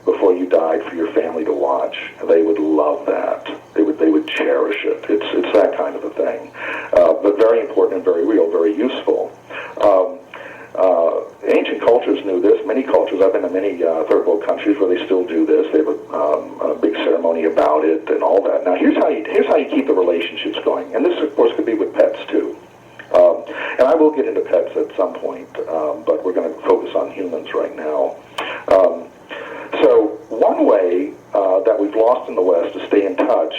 before you died for your family to watch, they would love that. They would cherish it. It's that kind of a thing. But very important and very real, very useful. Ancient cultures knew this. Many cultures, I've been to many third world countries where they still do this. They have a big ceremony about it and all that. Now, here's how you keep the relationships going. And this, of course, could be with pets, too. And I will get into pets at some point, but we're going to focus on humans right now. So one way that we've lost in the West to stay in touch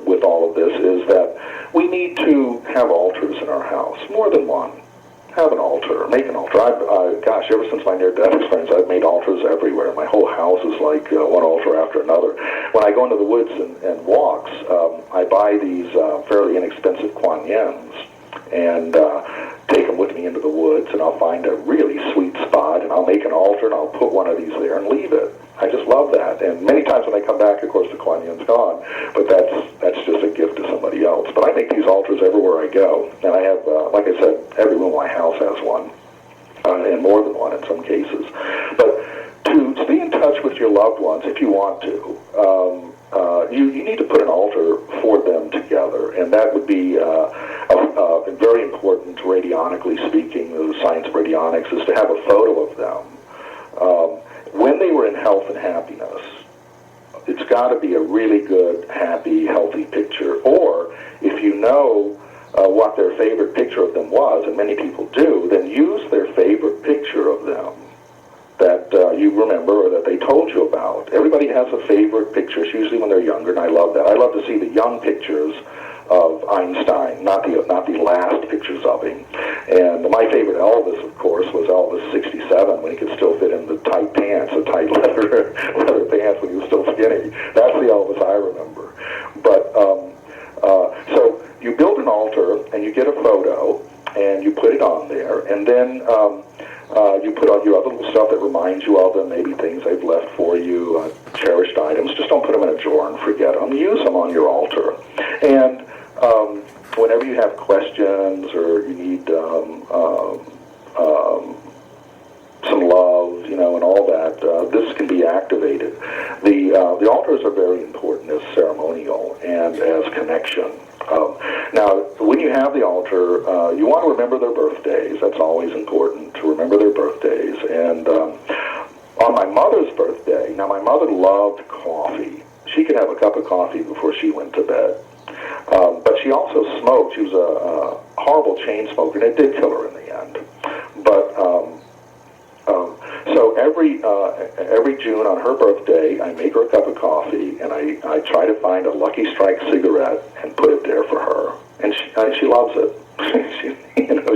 with all of this is that we need to have altars in our house, more than one. Have an altar, make an altar. Gosh, ever since my near-death experience, I've made altars everywhere. My whole house is like one altar after another. When I go into the woods and walks, I buy these fairly inexpensive Kuan Yins and take them with me into the woods, and I'll find a really sweet spot, and I'll make an altar, and I'll put one of these there and leave it. I just love that. And many times when I come back, of course, the Kuan Yin's gone, but that's just a gift to somebody else. But I make these altars everywhere I go, and I have, like I said, every room in my house has one, and more than one in some cases. But to stay in touch with your loved ones, if you want to, you need to put an altar for them together, and that would be very important, radionically speaking. The science of radionics is to have a photo of them when they were in health and happiness. It's got to be a really good, happy, healthy picture. Or if you know what their favorite picture of them was, and many people do, then use their favorite picture of them that you remember or that they told you about. Everybody has a favorite picture, usually when they're younger, and I love that. I love to see the young pictures of Einstein, not the last pictures of him. And my favorite Elvis, of course, was Elvis 67, when he could still fit in the tight pants, the tight leather pants when he was still skinny. That's the Elvis I remember. But so you build an altar, and you get a photo, and you put it on there, and then you put on your other little stuff that reminds you of them, maybe things they've left for you, cherished items. Just don't put them in a drawer and forget them. Use them on your altar. And whenever you have questions or you need some love, and all that, this can be activated. The altars are very important as ceremonial and as connection. Now, when you have the altar, you want to remember their birthdays. That's always important, to remember their birthdays. And on my mother's birthday, now my mother loved coffee. She could have a cup of coffee before she went to bed. But she also smoked. She was a horrible chain smoker, and it did kill her in the end. But so every June on her birthday, I make her a cup of coffee, and I try to find a Lucky Strike cigarette and put it there for her, and she loves it.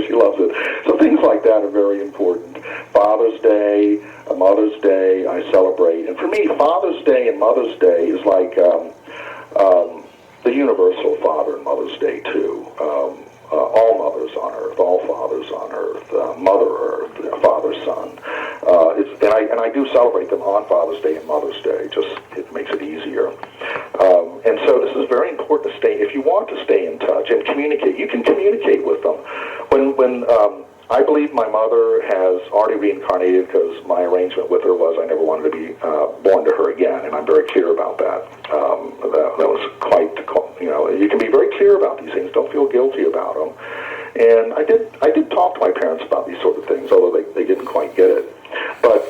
She loves it. So things like that are very important. Father's Day, Mother's Day, I celebrate, and for me, Father's Day and Mother's Day is like the universal Father and Mother's Day too. All mothers on earth, all fathers on earth, Mother Earth, Father, Son. And I do celebrate them on Father's Day and Mother's Day. Just it makes it easier. And so this is very important to stay. If you want to stay in touch and communicate, you can communicate with them. When I believe my mother has already reincarnated, because my arrangement with her was I never wanted to be born to her again, and I'm very clear about that. That was quite, you can be very clear about these things. Don't feel guilty about them. And I did talk to my parents about these sort of things, although they didn't quite get it. But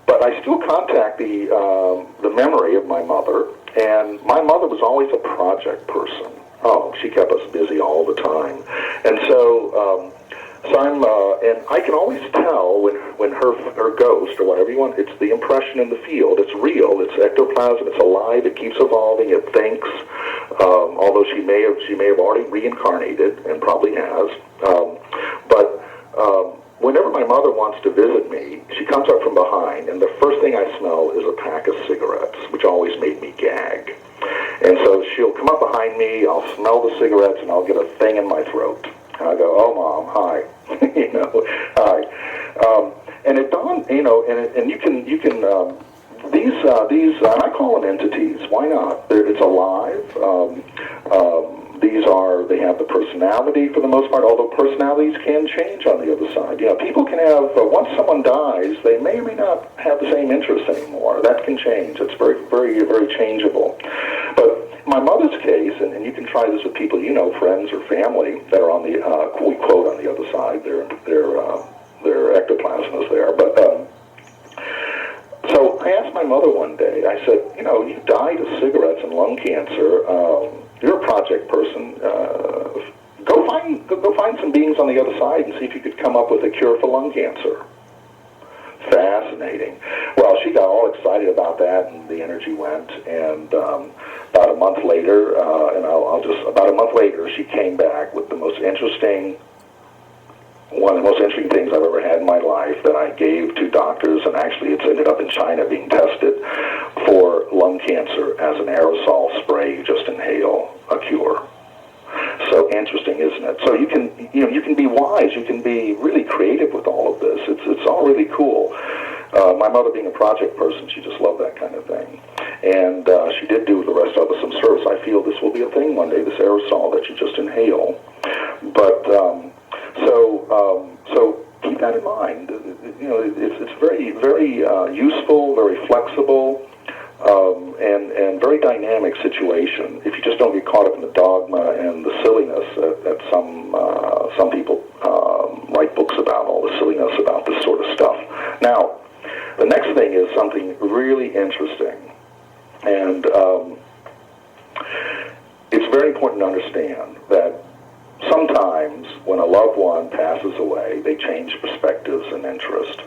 but I still contact the memory of my mother, and my mother was always a project person. Oh, she kept us busy all the time, and so and I can always tell when her ghost, or whatever you want, it's the impression in the field. It's real. It's ectoplasm. It's alive. It keeps evolving. It thinks. Although she may have already reincarnated, and probably has. But whenever my mother wants to visit me, she comes up from behind, and the first thing I smell is a pack of cigarettes, which always made me gag. And so she'll come up behind me, I'll smell the cigarettes, and I'll get a thing in my throat. And I go, oh, Mom, hi. Hi. And it dawned, and you can these, and I call them entities. Why not? It's alive. They have the personality for the most part, although personalities can change on the other side. People can have, once someone dies, they may or may not have the same interests anymore. That can change. It's very, very, very changeable. But in my mother's case, and you can try this with people friends or family that are on the, we quote, on the other side, their ectoplasm is there. But so I asked my mother one day, I said, you died of cigarettes and lung cancer. You're a project person. Go find some beings on the other side and see if you could come up with a cure for lung cancer. Fascinating. Well, she got all excited about that, and the energy went. And about a month later, about a month later, she came back with one of the most interesting things I've ever had in my life that I gave to doctors, and actually it's ended up in China being tested for lung cancer as an aerosol spray. You just inhale a cure. So interesting, isn't it? So you can be wise. You can be really creative with all of this. It's all really cool. My mother, being a project person, she just loved that kind of thing, and she did do the rest of us some service. I feel this will be a thing one day. This aerosol that you just inhale, but so keep that in mind. It's very, very useful, very flexible. And very dynamic situation. If you just don't get caught up in the dogma and the silliness that some people write books about, all the silliness about this sort of stuff. Now, the next thing is something really interesting, and it's very important to understand that sometimes when a loved one passes away, they change perspectives and interest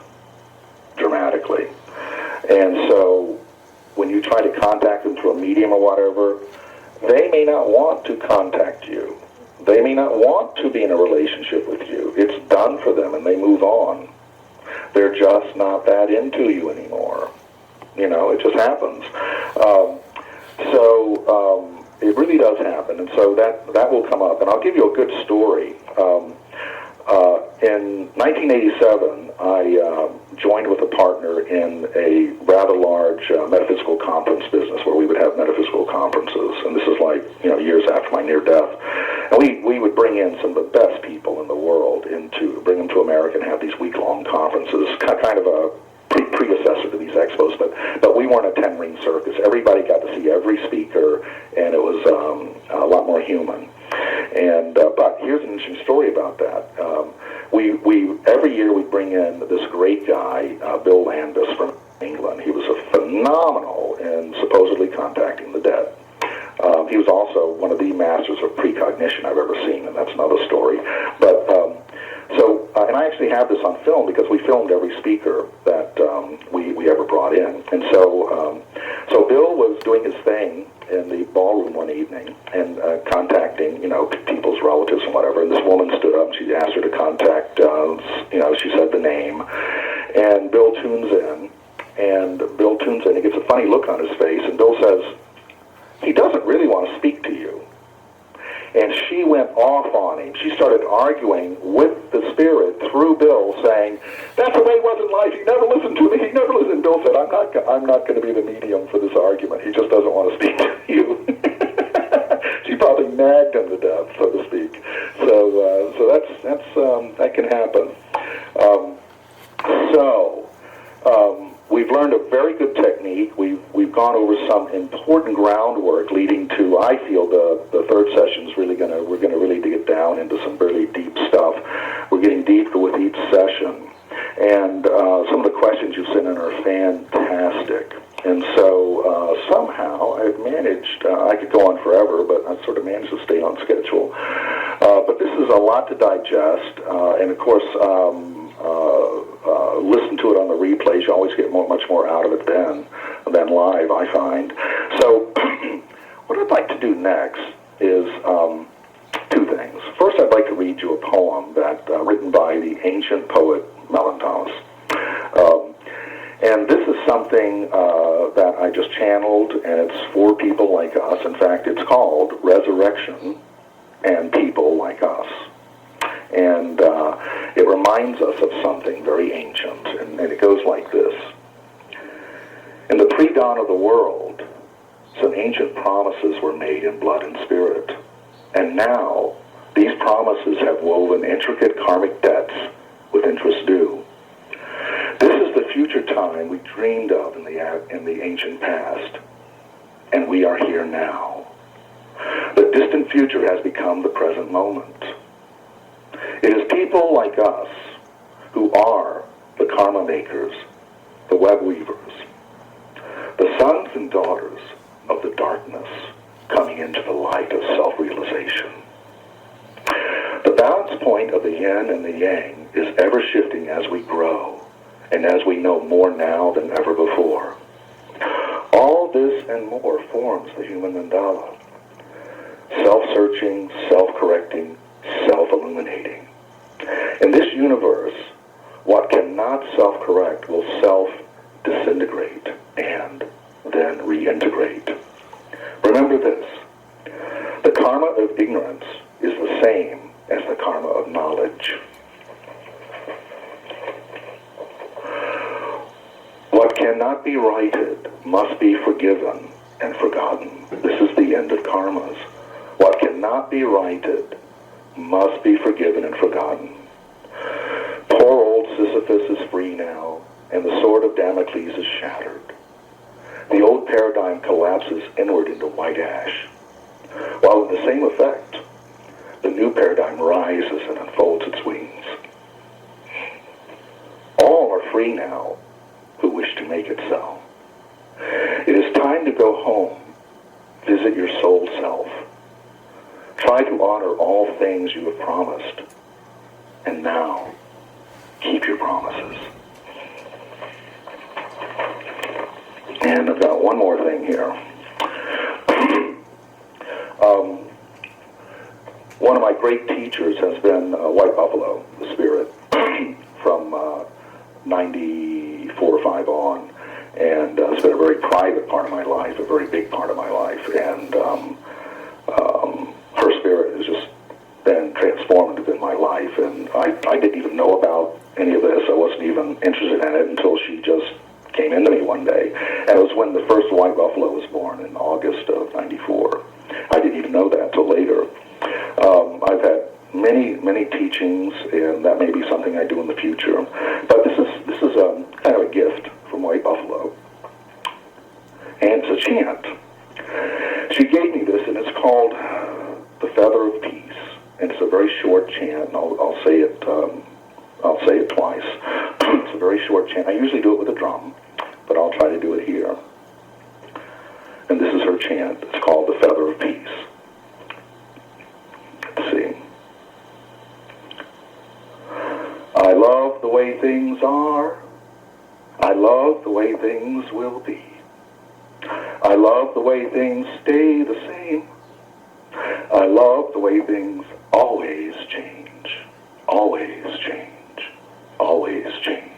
dramatically, and so when you try to contact them through a medium or whatever, they may not want to contact you. They may not want to be in a relationship with you. It's done for them and they move on. They're just not that into you anymore. It just happens. It really does happen, and so that will come up. And I'll give you a good story. In 1987, I joined with a partner in a rather large metaphysical conference business where we would have metaphysical conferences, and this is like years after my near death. And we would bring in some of the best people in the world bring them to America and have these week-long conferences, kind of a predecessor to these expos, but we weren't a 10-ring circus. Everybody got to see every speaker, and it was a lot more human. And but here's an interesting story about that. We every year we bring in this great guy, Bill Landis from England. He was a phenomenal in supposedly contacting the dead. He was also one of the masters of precognition I've ever seen, and that's another story. But and I actually have this on film because we filmed every speaker that we ever brought in. And so Bill was doing his thing in the ballroom one evening and contacting, people's relatives and whatever. And this woman stood up and she asked her to contact, she said the name. And Bill tunes in. He gets a funny look on his face. And Bill says, he doesn't really want to speak to you. And she went off on him. She started arguing with the spirit through Bill, saying, "That's the way it was in life. He never listened to me. He never listened." Bill said, "I'm not going to be the medium for this argument. He just doesn't want to speak to you." She probably nagged him to death, so to speak. So that can happen. We've learned a very good technique. We've gone over some important groundwork leading to, I feel, the third session is we're going to really get down into some really deep stuff. We're getting deeper with each session, and some of the questions you've sent in are fantastic. And so somehow I've managed. I could go on forever, but I've sort of managed to stay on schedule. But this is a lot to digest, and of course. Listen to it on the replays. You always get much more out of it than live, I find. So what I'd like to do next is two things. First, I'd like to read you a poem that written by the ancient poet Mellen Thomas. And this is something that I just channeled, and it's for people like us. In fact, it's called Resurrection and People Like Us. And it reminds us of something very ancient, and it goes like this. In the pre-dawn of the world, some ancient promises were made in blood and spirit. And now, these promises have woven intricate karmic debts with interest due. This is the future time we dreamed of in the ancient past. And we are here now. The distant future has become the present moment. It is people like us who are the karma makers, the web weavers, the sons and daughters of the darkness coming into the light of self-realization. The balance point of the yin and the yang is ever shifting as we grow and as we know more now than ever before. All this and more forms the human mandala. Self-searching, self-correcting, self-illuminating. In this universe, what cannot self-correct will self-disintegrate and then reintegrate. Remember this. The karma of ignorance is the same as the karma of knowledge. What cannot be righted must be forgiven and forgotten. This is the end of karmas. What cannot be righted must be forgiven and forgotten. Poor old Sisyphus is free now, and the sword of Damocles is shattered. The old paradigm collapses inward into white ash, while in the same effect, the new paradigm rises and unfolds its wings. All are free now who wish to make it so. It is time to go home, visit your soul self. Try to honor all things you have promised, and now, keep your promises. And I've got one more thing here. One of my great teachers has been White Buffalo, the spirit, from 94 or 5 on. And it's been a very private part of my life, a very big part of my life. And her spirit has just been transformative in my life. And I didn't even know about any of this. I wasn't even interested in it until she just came into me one day. And it was when the first White Buffalo was born in August of 94. I didn't even know that till later. I've had many teachings, and that may be something I do in the future. But this is kind of a gift from White Buffalo. And it's a chant. She gave me this, and it's called the Feather of Peace. And it's a very short chant, and I'll say it twice. It's a very short chant. I usually do it with a drum, but I'll try to do it here. And this is her chant. It's called the Feather of Peace. Let's see. I love the way things are. I love the way things will be. I love the way things stay the same. I love the way things always change. Always change. Always change.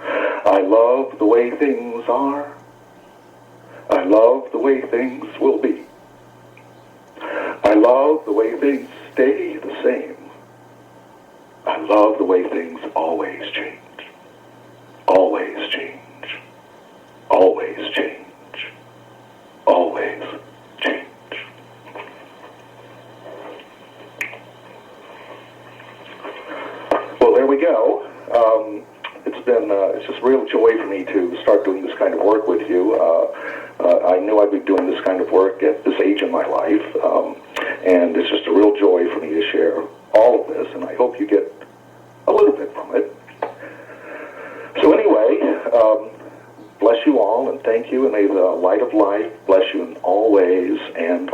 I love the way things are. I love the way things will be. I love the way things stay the same. I love the way things always change. Always change. Always change. Always change. Well, there we go. It's just real joy for me to start doing this kind of work with you. I knew I'd be doing this kind of work at this age in my life, and it's just a real joy for me to share all of this, and I hope you get a little bit from it. So anyway, bless you all, and thank you, and may the light of life bless you in all ways and